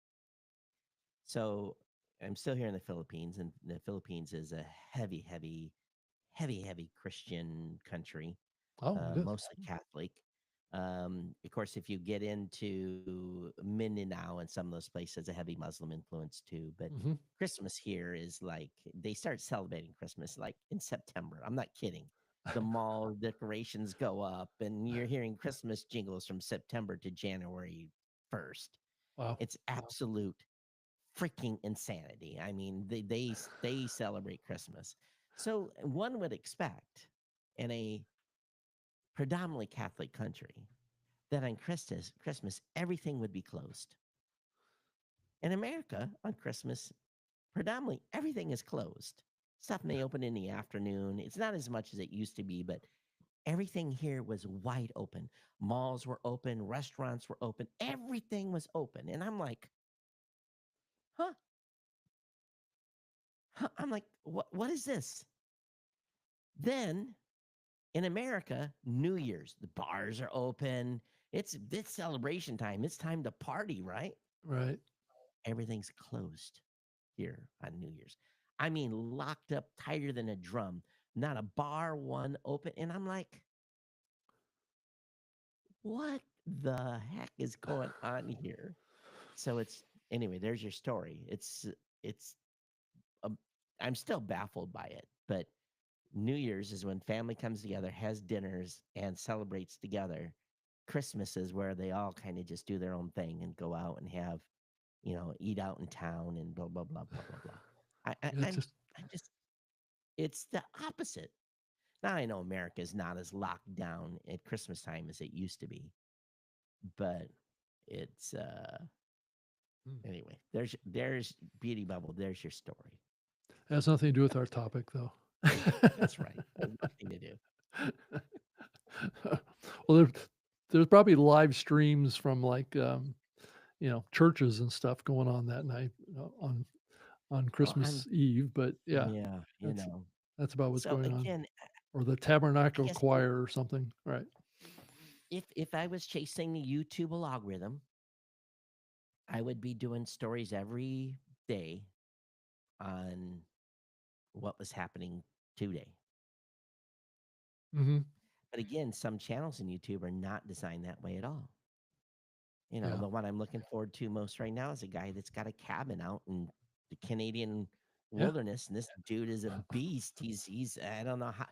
So I'm still here in the Philippines, and the Philippines is a heavy Christian country, Oh, it is. mostly Catholic. Of course, if you get into Mindanao and some of those places, a heavy Muslim influence too. But Hmm. Christmas here is like they start celebrating Christmas like in September. I'm not kidding. The mall decorations go up, and you're hearing Christmas jingles from September to January 1st. Wow. It's absolute freaking insanity. I mean, they celebrate Christmas. So one would expect in a predominantly Catholic country that on Christmas everything would be closed. In America, on Christmas, predominantly everything is closed. Stuff may open in the afternoon. It's not as much as it used to be, but everything here was wide open. Malls were open, restaurants were open, everything was open. And I'm like, huh? I'm like, what is this? Then in America, New Year's, the bars are open. It's celebration time. It's time to party, right? Right. Everything's closed here on New Year's. I mean, locked up tighter than a drum. Not a bar, one open. And I'm like, what the heck is going on here? So it's anyway, there's your story. It's um, I'm still baffled by it, but New Year's is when family comes together, has dinners, and celebrates together. Christmas is where they all kind of just do their own thing and go out and have, eat out in town and blah blah blah blah blah blah. I, I Yeah, it's I'm just I'm just it's the opposite. Now I know America is not as locked down at Christmas time as it used to be, but it's mm. anyway. There's Beauty Bubble. There's your story. Has nothing to do with our topic, though. That's right. Has nothing to do. Well, there's probably live streams from like churches and stuff going on that night on Well, I'm Christmas Eve. But yeah, yeah, that's that's about what's So going on, again, or the I Tabernacle guess Choir or something. Right. if I was chasing the YouTube algorithm, I would be doing stories every day on what was happening today. Hmm. But again, some channels in YouTube are not designed that way at all. Yeah. The one I'm looking forward to most right now is a guy that's got a cabin out in the Canadian Yeah. wilderness, and this dude is a beast. He's I don't know how.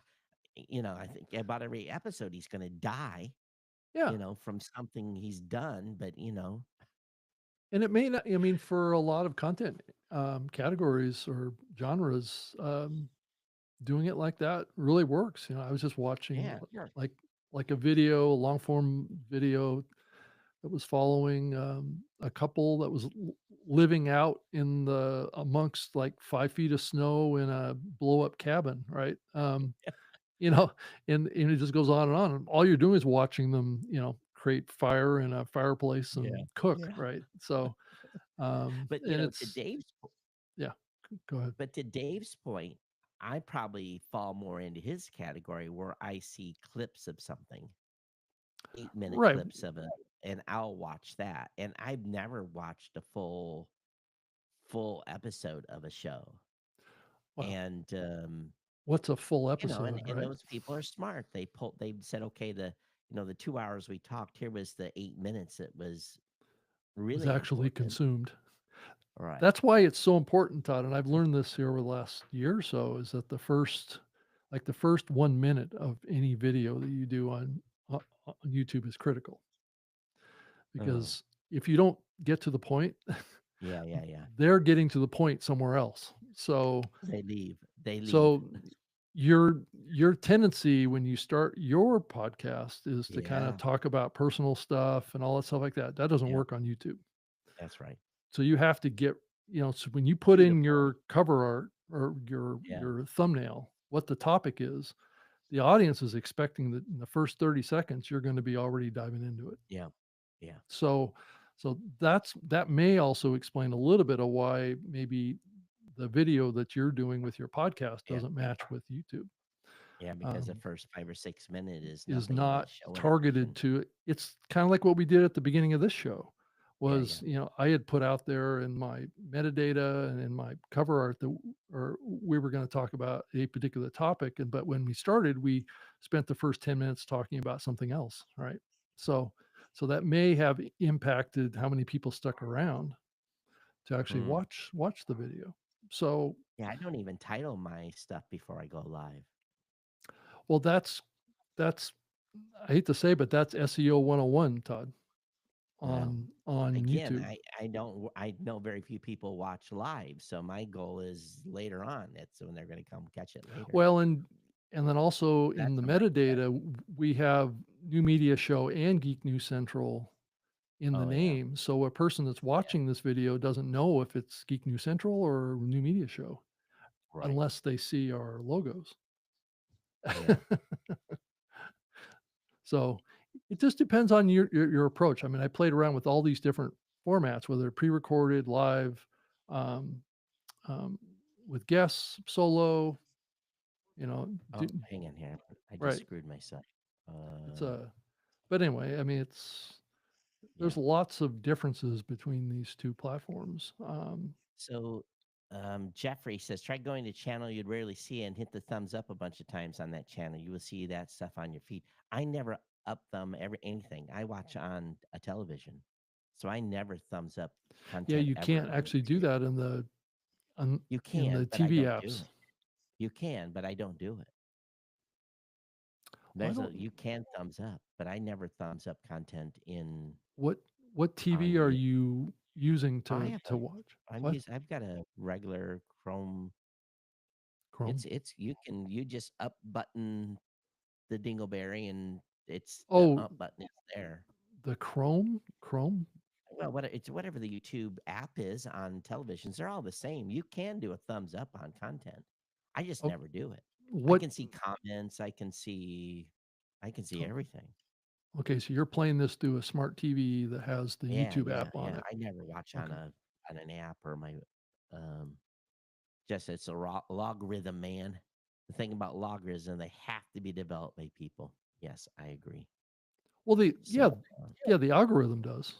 I think about every episode he's going to die. Yeah. From something he's done, but And it may not. I mean, for a lot of content categories or genres, doing it like that really works. I was just watching yeah, sure. like a video, a long form video that was following a couple that was living out in the amongst like 5 feet of snow in a blow up cabin, right? You know, and it just goes on and on. And all you're doing is watching them, create fire in a fireplace Yeah. and cook, Yeah. right? So, But and to it's yeah. Go ahead. Dave's point, I probably fall more into his category where I see clips of something, 8-minute Right. clips of it, and I'll watch that. And I've never watched a full episode of a show. Well, And what's a full episode, and right? those people are smart. They said, okay, the 2 hours we talked, here was the 8 minutes that was Was really actually important. consumed. Right. That's why it's so important, Todd, and I've learned this here over the last year or so, is that the first 1 minute of any video that you do on YouTube is critical, Oh, because if you don't get to the point, yeah, yeah, yeah. they're getting to the point somewhere else. So They leave. They leave. so your tendency when you start your podcast is to kind of Yeah. talk about personal stuff and all that stuff like that. That doesn't Yeah. work on YouTube. That's right. So you have to get, so when you put To the in point. your cover art or your Yeah. your thumbnail, what the topic is, the audience is expecting that in the first 30 seconds you're going to be already diving into it. Yeah. Yeah. So that may also explain a little bit of why maybe the video that you're doing with your podcast Yeah. doesn't match with YouTube. Yeah, because the Um, first 5 or 6 minute is is nothing but not show targeted information. to it's kind of like what we did at the beginning of this show Yeah, yeah. was, I had put out there in my metadata and in my cover art that or we were going to talk about a particular topic. And but when we started, we spent the first 10 minutes talking about something else, right? So so that may have impacted how many people stuck around to actually Mm. watch the video. So, Yeah, I don't even title my stuff before I go live. well, that's I hate to say, but that's SEO 101, Todd, Well, on again, YouTube. I know very few people watch live, so my goal is later on. That's when they're gonna come catch it later. Well, and then also in That's the the mindset. metadata, we have New Media Show and Geek News Central in the Oh, yeah. name. So a person that's Yeah. watching this video doesn't know if it's Geek News Central or New Media Show Right. unless they see our logos. Yeah. So it just depends on your approach. I mean, I played around with all these different formats, whether pre-recorded, live, um, um, with guests, solo, you know, Oh, hang on here. I just right. screwed myself. It's Uh, a, but anyway, I mean, yeah. there's lots of differences between these two platforms. So, Jeffrey says, try going to channel you'd rarely see and hit the thumbs up a bunch of times on that channel. You will see that stuff on your feed. I never up thumb anything. I watch on a television, so I never thumbs up Yeah, content you ever can't on actually do YouTube. that You in the can, but I TV don't do apps. it. You can, but I don't do it. Well, I There's a don't. you can thumbs up, but I never thumbs up content in What what on TV are you. you using I to have to watch? What I've got a regular Chrome. Chrome? You just up button the dingleberry and it's the Oh, up button is there. the Chrome. Well, it's whatever the YouTube app is on televisions, they're all the same. You can do a thumbs up on content. I just Oh, never do it. I what? can see comments, I can see Oh, everything. okay, so you're playing this through a smart TV that has the Yeah, YouTube yeah, app on yeah. it. I never watch Okay. on an app or my um just it's a logarithm, man. The thing about logarithm, they have to be developed by people. Yes, I agree. Well, So, the algorithm does.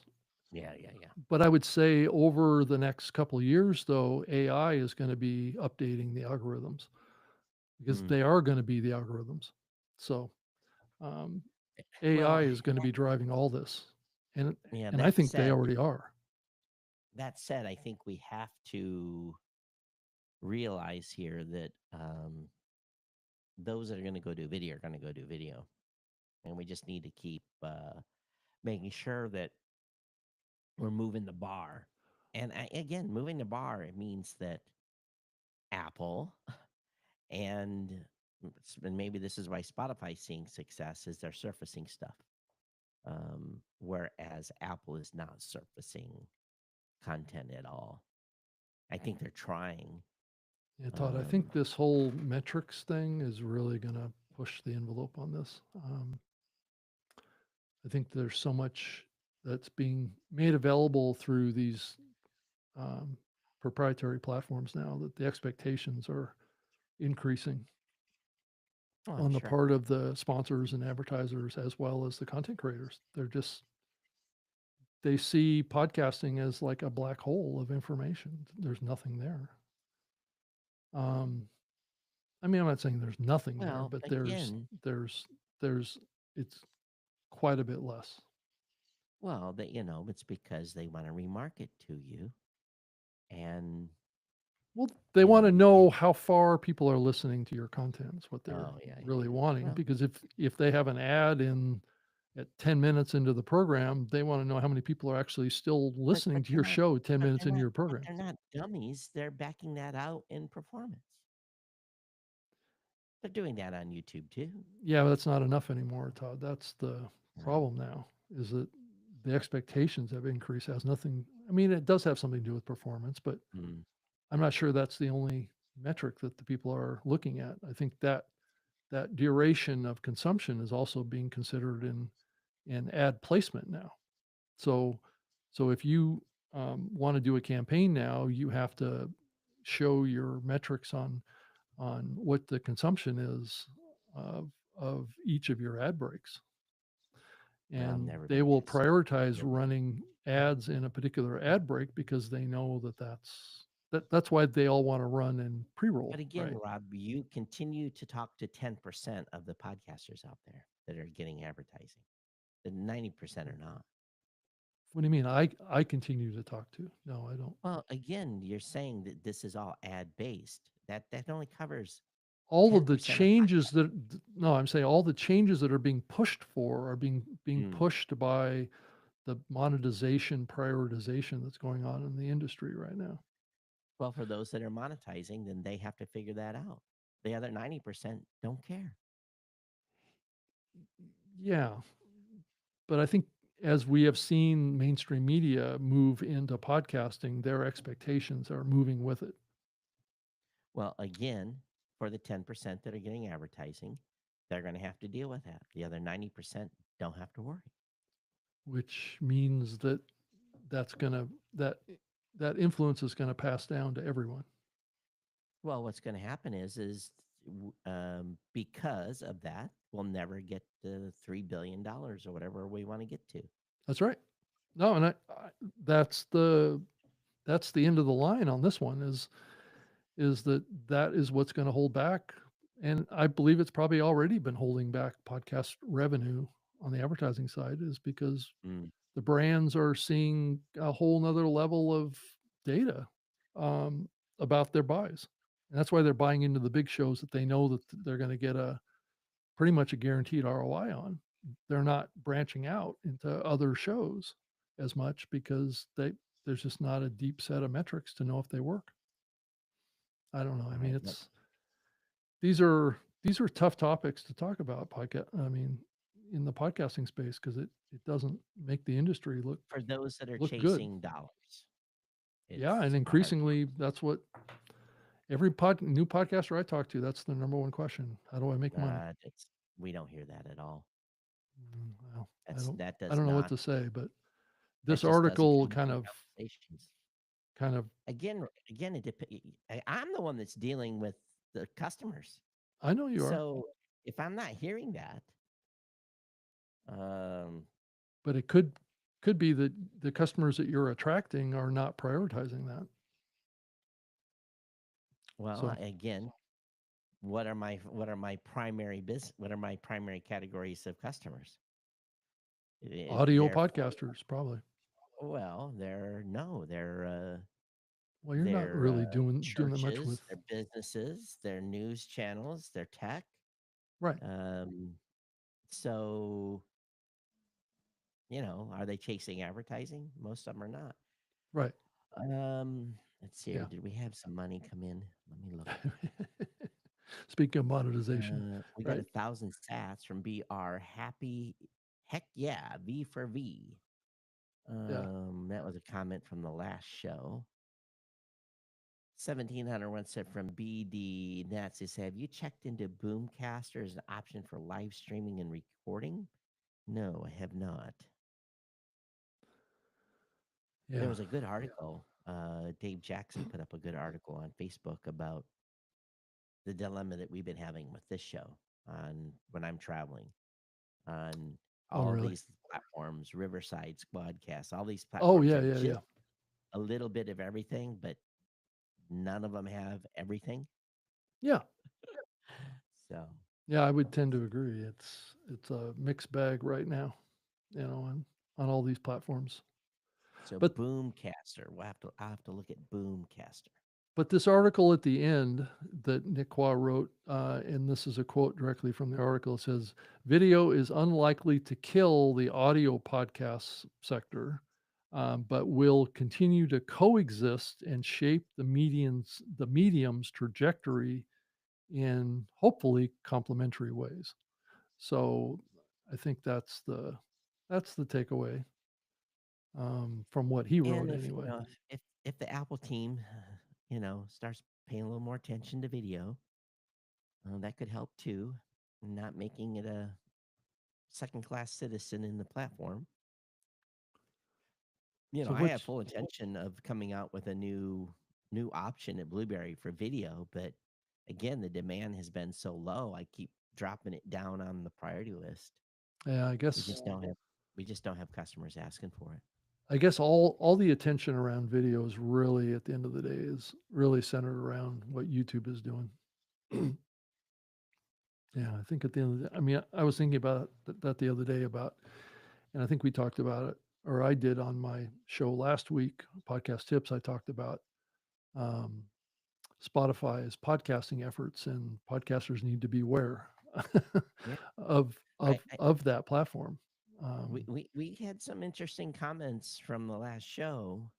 yeah, yeah, yeah. But I would say over the next couple of years, though, AI is going to be updating the algorithms because Mm. they are going to be the algorithms. So um, AI Well, is going to be driving all this, and yeah, and I think they already are. that said, I think we have to realize here that those that are going to go do video are going to go do video, and we just need to keep making sure that we're moving the bar. And again, moving the bar it means that Apple and and maybe this is why Spotify's seeing success is they're surfacing stuff, whereas Apple is not surfacing content at all. I think they're trying. Yeah, Todd, I Um, think this whole metrics thing is really going to push the envelope on this. I think there's so much that's being made available through these um, proprietary platforms now that the expectations are increasing oh, I'm on the sure. part of the sponsors and advertisers as well as the content creators. They see podcasting as like a black hole of information. There's nothing there. Um, I mean, I'm not saying there's nothing there, Well, but again, there's it's quite a bit less. well, that it's because they want to remarket to you, and Well, they want to you can't. know how far people are listening to your content. Is what they're Oh, yeah, yeah, really yeah. wanting. Well, Because if they have an ad in at 10 minutes into the program, they want to know how many people are actually still listening but to your show 10 minutes into your but program. they're not dummies. They're backing that out in performance. They're doing that on YouTube too. Yeah, but that's not enough anymore, Todd. That's the Mm, problem now. Is that the expectations have increased? Has nothing. I mean, it does have something to do with performance, but mm, I'm not sure that's the only metric that the people are looking at. I think that duration of consumption is also being considered in ad placement now. So so if you want to do a campaign now, you have to show your metrics on what the consumption is of each of your ad breaks, I've and never they been will that smart. prioritize Really. running ads in a particular ad break because they know that's why they all want to run in pre-roll, But again, right? Rob, you continue to talk to 10% of the podcasters out there that are getting advertising. The 90% are not. What do you mean? I continue to talk to? No, I don't. Well, again, you're saying that this is all ad based. That only covers All of the 10% of changes no, I'm saying all the changes that are being pushed for are being Mm. pushed by the monetization prioritization that's going on in the industry right now. Well, for those that are monetizing, then they have to figure that out. The other 90% don't care. Yeah, but I think as we have seen mainstream media move into podcasting, their expectations are moving with it, Well, again, for the 10% that are getting advertising, they're going to have to deal with that. The other 90% don't have to worry. which means that's gonna that that influence is gonna pass down to everyone. Well, what's going to happen is because of that, we'll never get the $3 billion or whatever we want to get to. That's right. No, and that's the end of the line on this one is that is what's going to hold back, and I believe it's probably already been holding back podcast revenue on the advertising side, is because Mm. the brands are seeing a whole nother level of data about their buys, and that's why they're buying into the big shows that they know that they're going to get a pretty much a guaranteed ROI on. They're not branching out into other shows as much because there's just not a deep set of metrics to know if they work. I don't know. I mean, Right. But these are tough topics to talk about podcast. I mean, in the podcasting space, because it doesn't make the industry for those that are look good. chasing dollars, Yeah, and it's a hard increasingly, that's what every new podcaster I talk to, that's the number one question. How do I make money? we don't hear that at all. Well, That's that I does don't know what not to say, but that this just doesn't article come up in conversations. kind of Again, I'm the one that's dealing with the customers. I know you are, So if I'm not hearing that, um, but it could be that the customers that you're attracting are not prioritizing that. well, So again, what are my primary business? What are my primary categories of customers? audio They're podcasters probably. well, they're no, Well, you're not they're really doing that much with churches, they're businesses, they're news channels, they're tech. right, Um, so are they chasing advertising? Most of them are not. right. Let's see here. Yeah. Did we have some money come in? Let me look. Speaking of monetization, We got right? 1,000 sats from BR. Happy, heck yeah, V for V. Yeah. That was a comment from the last show. 1,701 said from BD Nets. They said, have you checked into Boomcaster as an option for live streaming and recording? No, I have not. There Yeah. was a good article. Dave Jackson put up a good article on Facebook about the dilemma that we've been having with this show on when I'm traveling on Oh, all really? these platforms, Riverside, Squadcast, all these Oh, platforms yeah, are yeah, just yeah. a little bit of everything, but none of them have everything. Yeah. So, Yeah, I would tend to agree. It's a mixed bag right now, on all these platforms. so But Boomcaster. I'll have to look at Boomcaster. this article at the end that Nick Qua wrote, and this is a quote directly from the article, it says, "Video is unlikely to kill the audio podcast sector, but will continue to coexist and shape the medium's trajectory in hopefully complementary ways." So I think that's the takeaway from what he And wrote if anyway. if the Apple team, starts paying a little more attention to video, that could help too, not making it a second class citizen in the platform. So I have which full intention of coming out with a new new option at Blueberry for video, but again, the demand has been so low. I keep dropping it down on the priority list. Yeah, I We guess just don't have we just don't have customers asking for it. all the attention around video is really at the end of the day is really centered around what YouTube is doing. Yeah, I think at the end of the day, I mean, I was thinking about that the other day about, and I think we talked about it, or I did on my show last week, Podcast Tips. I talked about um, Spotify's podcasting efforts, and podcasters need to be aware Yeah, of I of that platform. we had some interesting comments from the last show,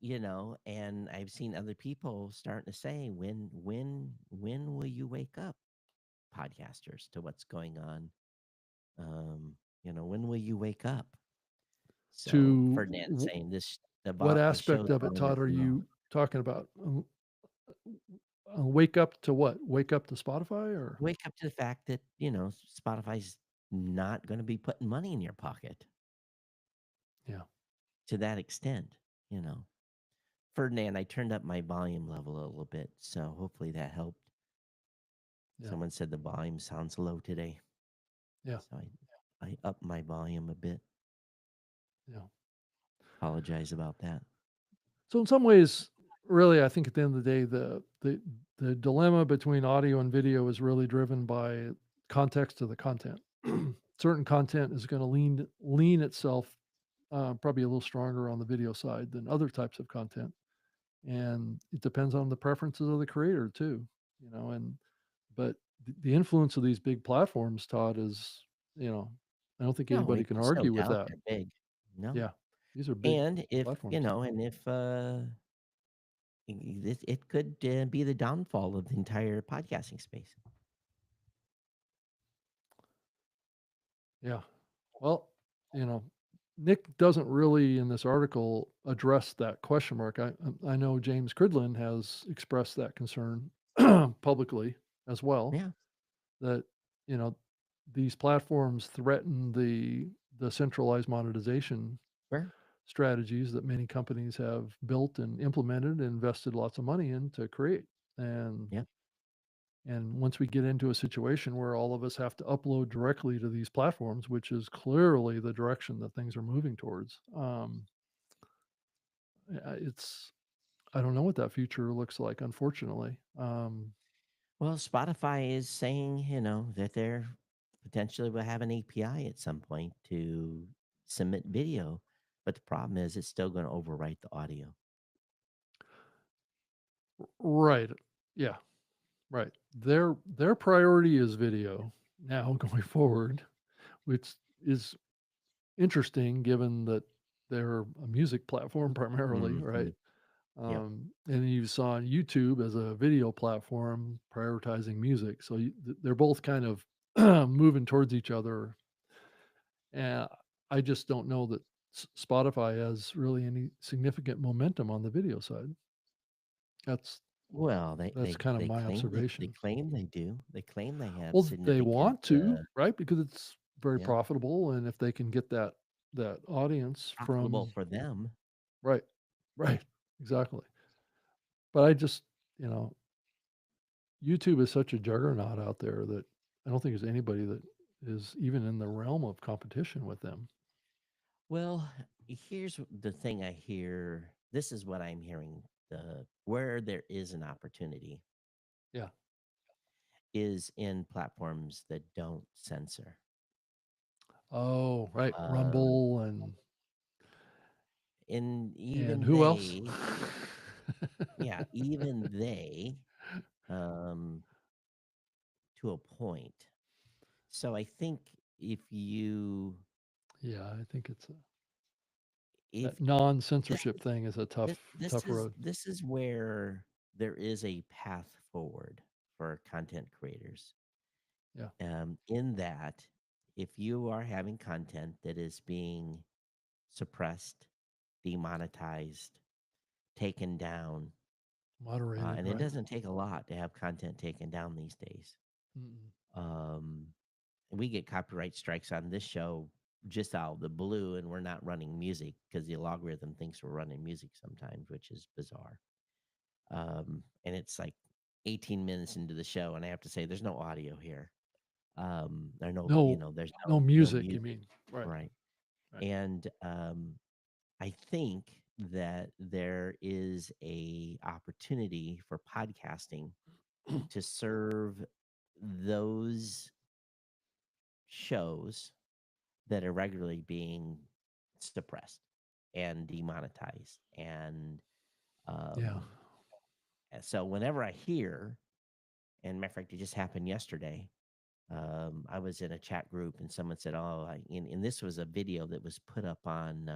and I've seen other people starting to say, when will you wake up, podcasters, to what's going on? When will you wake up? So To Ferdinand saying this what the show's aspect of it, going up Todd, are wrong. you talking about? Wake up to what? Wake up to Spotify or? Wake up to the fact that, Spotify's not gonna be putting money in your pocket Yeah, to that extent, you know. Ferdinand, I turned up my volume level a little bit, so hopefully that helped. yeah, Someone said the volume sounds low today, yeah, so I upped my volume a bit. yeah. Apologize about that. So in some ways, really, I think at the end of the day, the dilemma between audio and video is really driven by context of the content. Certain content is going to lean itself probably a little stronger on the video side than other types of content, and it depends on the preferences of the creator too. And but the influence of these big platforms, Todd, is you know I don't think No, anybody can it's no argue with doubt that. they're big. No. Yeah, these are big And platforms. it could be the downfall of the entire podcasting space. Yeah. Well, you know, Nick doesn't really in this article address that question mark. I know James Cridlin has expressed that concern publicly as well, Yeah, that you know these platforms threaten the centralized monetization sure. strategies that many companies have built and implemented and invested lots of money in to create. And Yeah. And once we get into a situation where all of us have to upload directly to these platforms, which is clearly the direction that things are moving towards, it's I don't know what that future looks like, unfortunately. Well, Spotify is saying, that they're potentially will have an API at some point to submit video, but the problem is it's still going to overwrite the audio. Right. Yeah. Right. Their priority is video now going forward, which is interesting given that they're a music platform primarily, Mhm. right? Yep. And you saw YouTube as a video platform prioritizing music. So they're both kind of moving towards each other. And I just don't know that Spotify has really any significant momentum on the video side. That's Well, they that's they kind of they my claim they observation. claim they do. They claim they have Well, they significant. want to, right? Because it's very Yeah, profitable, and if they can get that audience profitable from for them. right, right, exactly. But I just, you know, YouTube is such a juggernaut out there that I don't think there's anybody that is even in the realm of competition with them. Well, here's the thing I hear. This is what I'm hearing. Where there is an opportunity Yeah. is in platforms that don't censor. Oh, right. Um, Rumble and and and even who else? they, yeah, even they, um, to a point. So I think if you, Yeah, I think it's if that this non-censorship thing is a this this tough is road. this is where there is a path forward for content creators. Yeah. In that, if you are having content that is being suppressed, demonetized, taken down, Moderated, and it right? doesn't take a lot to have content taken down these days. Mm-mm. Um, we get copyright strikes on this show just out of the blue, and we're not running music because the algorithm thinks we're running music sometimes, which is bizarre. And it's like 18 minutes into the show, and I have to say, there's no audio here. There no, No, there's no no music, you music, mean? Right. right? Right. And I think that there is a opportunity for podcasting to serve those shows that are regularly being suppressed and demonetized. And Yeah. um, so whenever I hear, and matter of fact, it just happened yesterday. I was in a chat group and someone said, "Oh, and this was a video that was put up on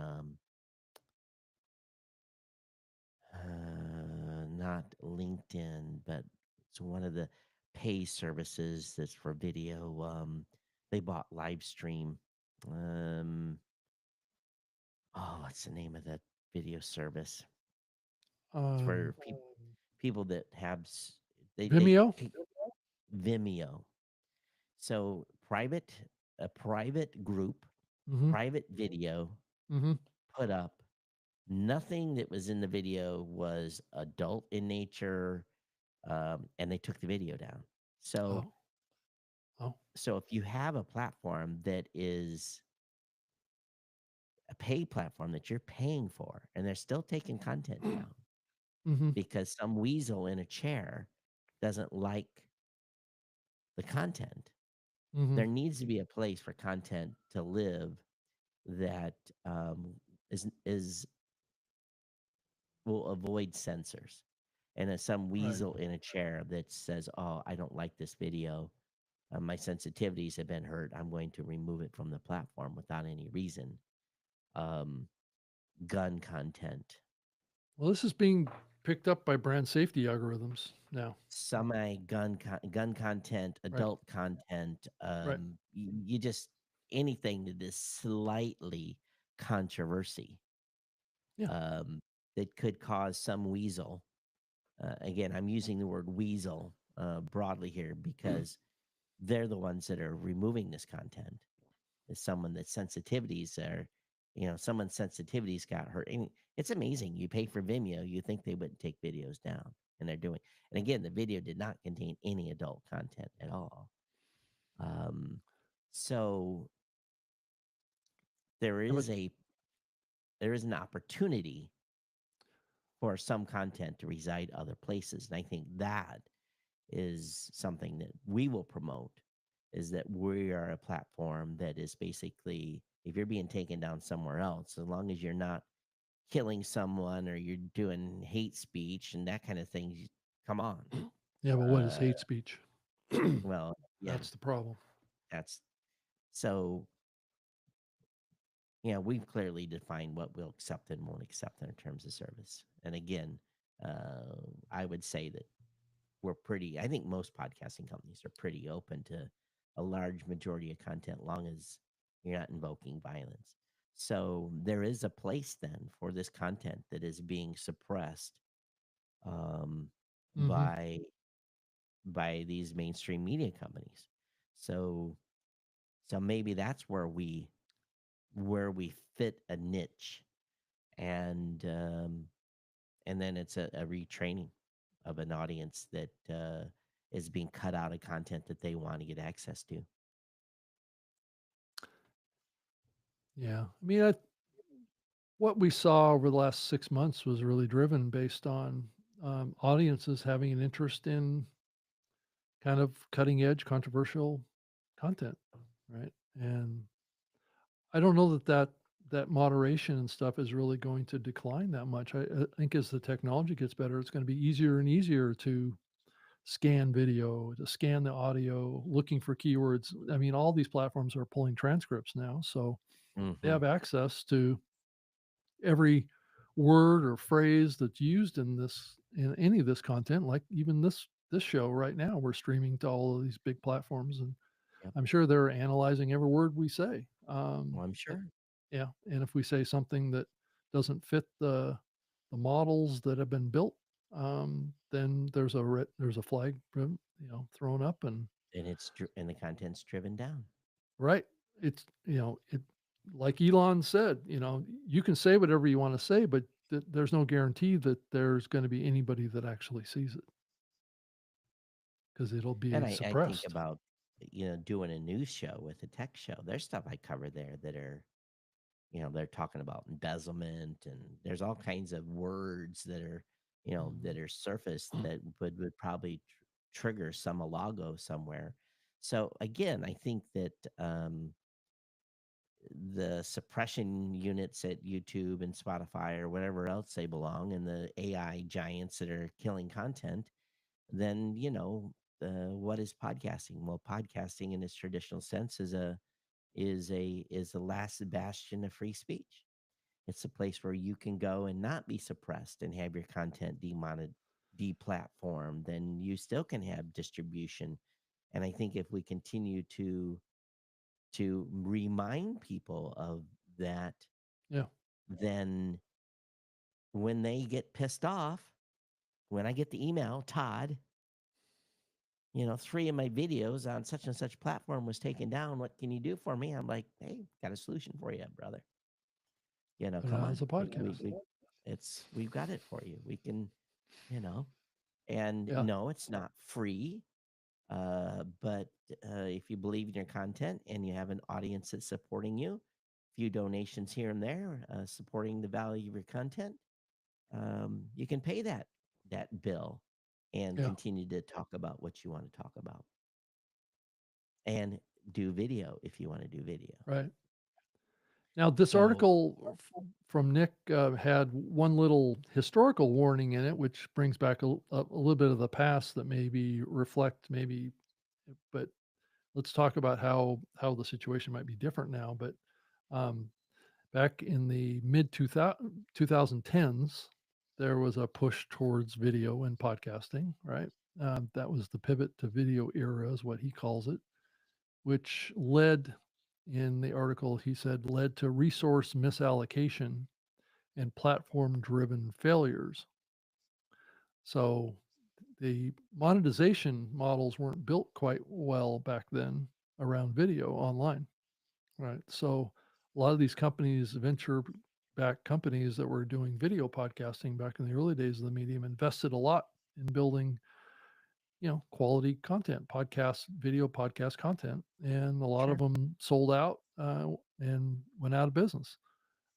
not LinkedIn, but it's one of the pay services that's for video. They bought Livestream. Um, oh, what's the name of that video service? It's Um, for people that have they Vimeo. Vimeo. So a private group, Mm-hmm. private video Mm-hmm. put up. Nothing that was in the video was adult in nature, and they took the video down. So Oh. Oh. so if you have a platform that is a pay platform that you're paying for, and they're still taking content down Mm-hmm. because some weasel in a chair doesn't like the content, Mm-hmm. there needs to be a place for content to live that is will avoid censors. And as some Right. weasel in a chair that says, "Oh, I don't like this video. My sensitivities have been hurt. I'm going to remove it from the platform without any reason." Um, gun content, Well, this is being picked up by brand safety algorithms now. gun content, Right. adult content, Right. you just anything that is slightly controversy, Yeah. um, that could cause some weasel. Again, I'm using the word weasel broadly here because they're the ones that are removing this content. Is someone that sensitivities are, someone's sensitivities got hurt. And it's amazing. You pay for Vimeo, you think they wouldn't take videos down, and they're doing. And again, the video did not contain any adult content at all. Um, so there Yeah, but is an opportunity for some content to reside other places, and I think that is something that we will promote. Is that we are a platform that is basically, if you're being taken down somewhere else, as long as you're not killing someone or you're doing hate speech and that kind of thing, come on. yeah, but what is Uh, hate speech? well, yeah, That's the problem. that's so. Yeah, we've clearly defined what we'll accept and won't accept in our terms of service. And again, I would say that I think most podcasting companies are pretty open to a large majority of content, long as you're not invoking violence. So there is a place then for this content that is being suppressed, um, Mm-hmm. by these mainstream media companies. So maybe that's where we fit a niche, and then it's a retraining of an audience that is being cut out of content that they want to get access to. Yeah. I mean, what we saw over the last 6 months was really driven based on audiences having an interest in kind of cutting edge, controversial content, right? And I don't know that moderation and stuff is really going to decline that much. I think as the technology gets better, it's going to be easier and easier to scan video, to scan the audio, looking for keywords. I mean, all these platforms are pulling transcripts now, so they Hmm. have access to every word or phrase that's used in any of this content. Like even this show right now, we're streaming to all of these big platforms, and Yep. I'm sure they're analyzing every word we say. Well, I'm Uh, sure. yeah, and if we say something that doesn't fit the models that have been built, then there's a flag, thrown up, and And the content's driven down. right, it's you know it. like Elon said, you can say whatever you want to say, but there's no guarantee that there's going to be anybody that actually sees it because it'll And be I think suppressed. about, doing a news show with a tech show. There's stuff I cover there that are, they're talking about embezzlement, and there's all kinds of words that are, Mhm. that are surfaced that would probably trigger some alago somewhere. So again, I think that the suppression units at YouTube and Spotify or whatever else they belong, and the AI giants that are killing content, then what is podcasting? Well, podcasting in its traditional sense is the last bastion of free speech. It's a place where you can go and not be suppressed and have your content deplatformed. Then you still can have distribution. And I think if we continue to remind people of that, Yeah. then when they get pissed off, when I get the email, Todd, 3 of my videos on such and such platform was taken down. What can you do for me? I'm like, hey, got a solution for you, brother. Put it Come out on. as a podcast. We've got it for you. We can, you know, and Yeah. no, it's not free. But if you believe in your content and you have an audience that's supporting you, few donations here and there, supporting the value of your content, you can pay that bill and Yeah. continue to talk about what you want to talk about, and do video if you want to do video. Right. Now, this So, article from Nick had one little historical warning in it, which brings back a little bit of the past that maybe reflect maybe, but let's talk about how the situation might be different now. But um, back in the mid 2010s, there was a push towards video and podcasting, right? That was the pivot to video era, is what he calls it, which led, in the article, he said, led to resource misallocation and platform driven failures. So the monetization models weren't built quite well back then around video online, right? So a lot of these companies, venture backed companies that were doing video podcasting back in the early days of the medium, invested a lot in building, quality content, video podcast content, and a lot of sure. them sold out and went out of business.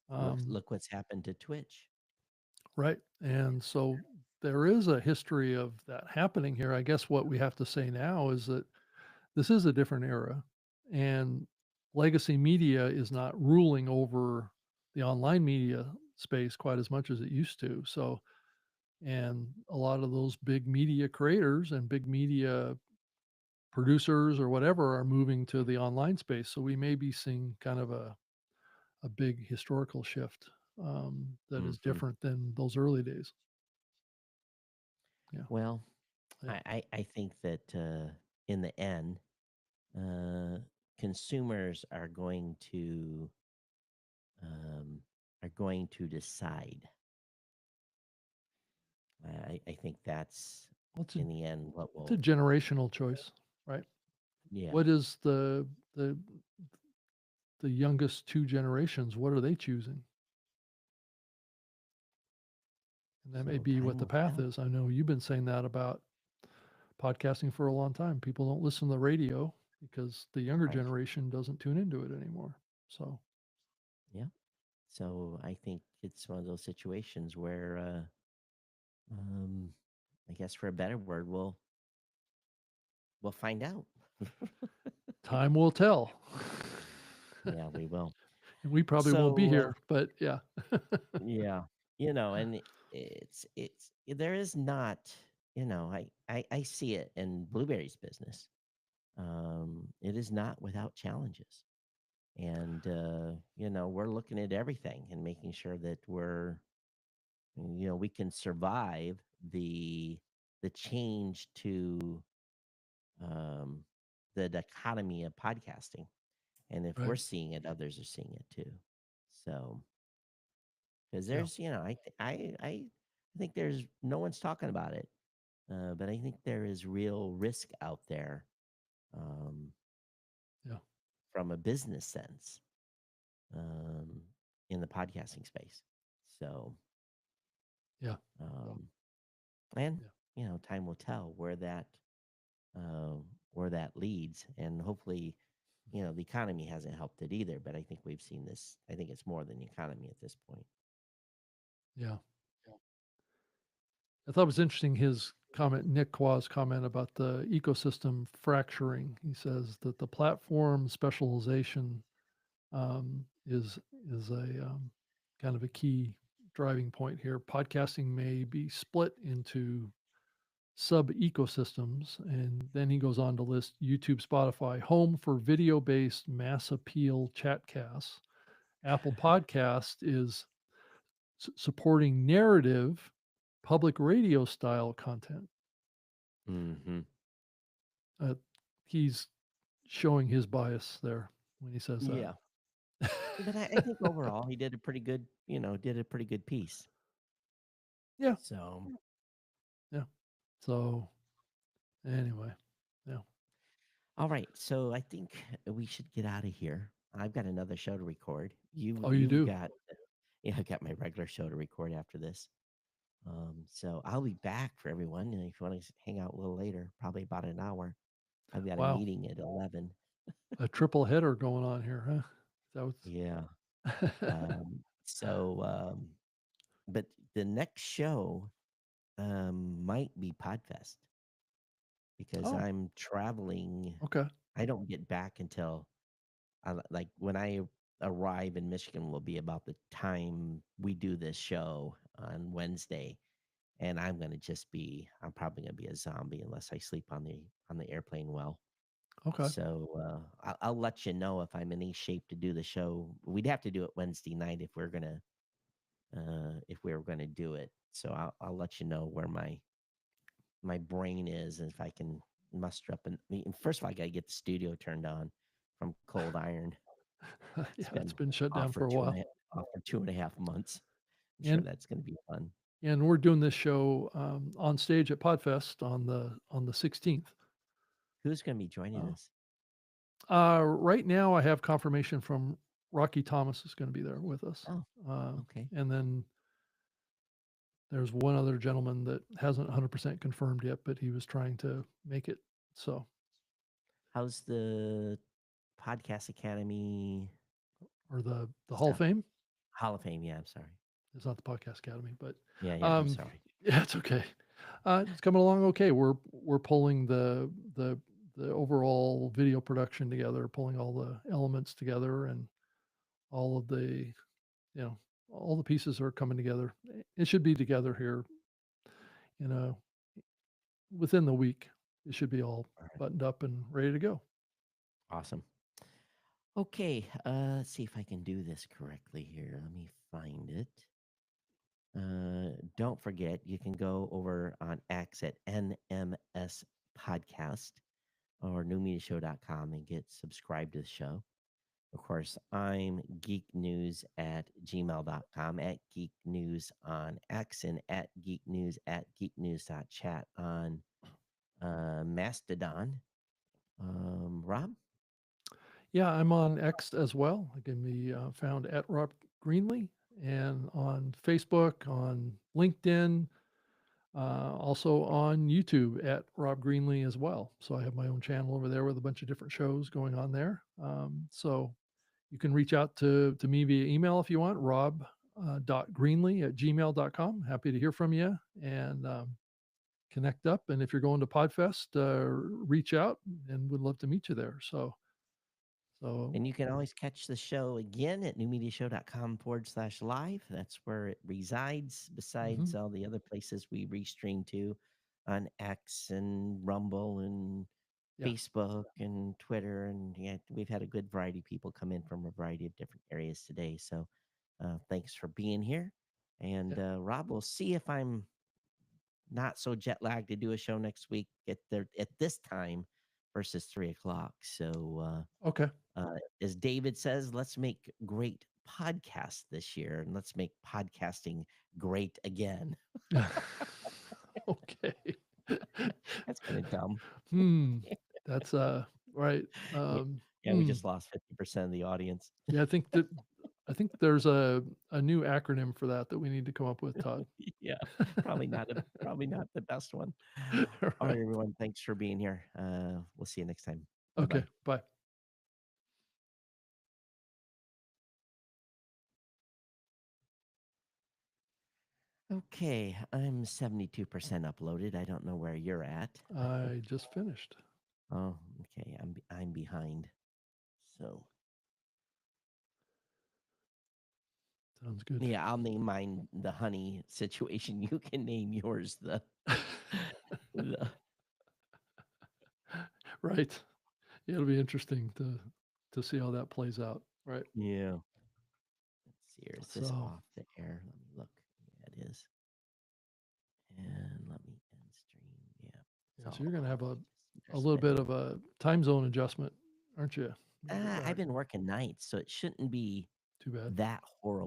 Um, Look what's happened to Twitch. right, and so there is a history of that happening here. I guess what we have to say now is that this is a different era, and legacy media is not ruling over the online media space quite as much as it used to. So, and a lot of those big media creators and big media producers or whatever are moving to the online space. So we may be seeing kind of a big historical shift that is Hmm. different than those early days. Yeah. Well, Yeah. I think that in the end, uh, consumers um, are going to decide. I think that's Well, in the end what it's a will. generational choice, right? Yeah. What is the the youngest two generations? What are they choosing? And that may So be what time the will path tell. is. I know you've been saying that about podcasting for a long time. People don't listen to the radio because the younger Right. generation doesn't tune into it anymore. So, Yeah. So I think it's one of those situations where, um, I guess for a better word, we'll find out. time will tell. Yeah, we will. And we probably won't be So, here, but yeah. yeah, and it's there is not, I see it in Blueberry's business. It is not without challenges, and we're looking at everything and making sure that we can survive the change to um, the dichotomy of podcasting. And if we're Right. seeing it, others are seeing it too. So, because Yeah. there's, I think there's no one's talking about it, but I think there is real risk out there, um, Yeah. from a business sense. um, in the podcasting space. So, Yeah. um, and Yeah. time will tell uh, where that leads, and hopefully, the economy hasn't helped it either. But I think we've seen this. I think it's more than the economy at this point. Yeah. I thought it was interesting his comment, Nick Qua's comment about the ecosystem fracturing. He says that the platform specialization is a kind of a key driving point here. Podcasting may be split into sub ecosystems, and then he goes on to list YouTube, Spotify, home for video based mass appeal chatcasts. Apple Podcast is supporting narrative public radio style content. Hmm. Uh, he's showing his bias there when he says that. Yeah, but I think overall he did a pretty good, did a pretty good piece. Yeah, So, yeah. So anyway, yeah. all right. So I think we should get out of here. I've got another show to record. Oh, you You've do? got Yeah, I've got my regular show to record after this. So I'll be back for everyone. And if you want to hang out a little later, probably about an hour. I've got a Wow, meeting at 11. a triple header going on here, huh? Yeah. Is that what's So, but the next show might be Podfest because Oh, I'm traveling. okay. I don't get back until like when I arrive in Michigan will be about the time we do this show on Wednesday, and I'm probably gonna be a zombie unless I sleep on the airplane well. Okay. So I'll let you know if I'm in any shape to do the show. We'd have to do it Wednesday night if we were gonna do it. So I'll let you know where my brain is and if I can muster up. And first of all, I gotta get the studio turned on from Cold Iron. It's Yeah, it's been been shut off down for for a while. off for 2.5 months. I'm sure And that's gonna be fun. we're doing this show on stage at Podfest on the 16th. Who's gonna be joining Uh, us? right now, I have confirmation from Rocky Thomas is going to be there with us, Oh, uh, okay. and then there's one other gentleman that hasn't 100% confirmed yet, but he was trying to make it. So, How's the Podcast Academy or the Hall of stuff? Fame. Hall of Fame, yeah, I'm sorry. It's not the Podcast Academy, but Yeah, I'm um, sorry. yeah, it's okay. It's coming along okay. We're pulling the overall video production together, pulling all the elements together, and all of the all the pieces are coming together. It should be together here, you know, within the week. It should be all All right, buttoned up and ready to go. awesome. Okay, let's see if I can do this correctly here. Let me find it. Don't forget, you can go over on X at NMS Podcast or newmediashow.com and get subscribed to the show. Of course, I'm geeknews at gmail.com, at geeknews on X, and at geeknews at geeknews.chat on Mastodon. Rob? Yeah, I'm on X as well. I can be found at Rob Greenlee and on Facebook, on LinkedIn, also on YouTube at Rob Greenlee as well. So I have my own channel over there with a bunch of different shows going on there. So you can reach out to me via email if you want, rob dot greenlee at gmail.com. Happy to hear from you and connect up. And if you're going to Podfest, reach out and would love to meet you there. So And you can always catch the show again at newmediashow.com/live. That's where it resides, besides mhm. all the other places we restream to on X and Rumble and Yeah, Facebook and Twitter. And yeah, we've had a good variety of people come in from a variety of different areas today. So thanks for being here. And yeah. Rob, we'll see if I'm not so jet lagged to do a show next week at this time versus 3 o'clock. So Okay. as David says, let's make great podcasts this year and let's make podcasting great again. Okay. That's kind of dumb. Hmm. That's right. Yeah, yeah, we Hmm. just lost 50% of the audience. Yeah, I think that I think there's a new acronym for that that we need to come up with, Todd. Yeah, probably not the best one. All right, Right. everyone. Thanks for being here. We'll see you next time. Okay. Bye-bye. Bye. Okay, I'm 72% uploaded. I don't know where you're at. I just finished. Oh, okay. I'm behind. So Sounds good. yeah, I'll name mine the honey situation. You can name yours the Right. Yeah, it'll be interesting to see how that plays out. Right. yeah. Let's see here. Is this So off the air? Let me look. Yeah, it is. And let me end stream. Yeah. It's yeah, so all you're gonna off. have a Just little spinning. bit of a time zone adjustment, aren't you? When you get I've back? been working nights, so it shouldn't be Too bad. that horrible.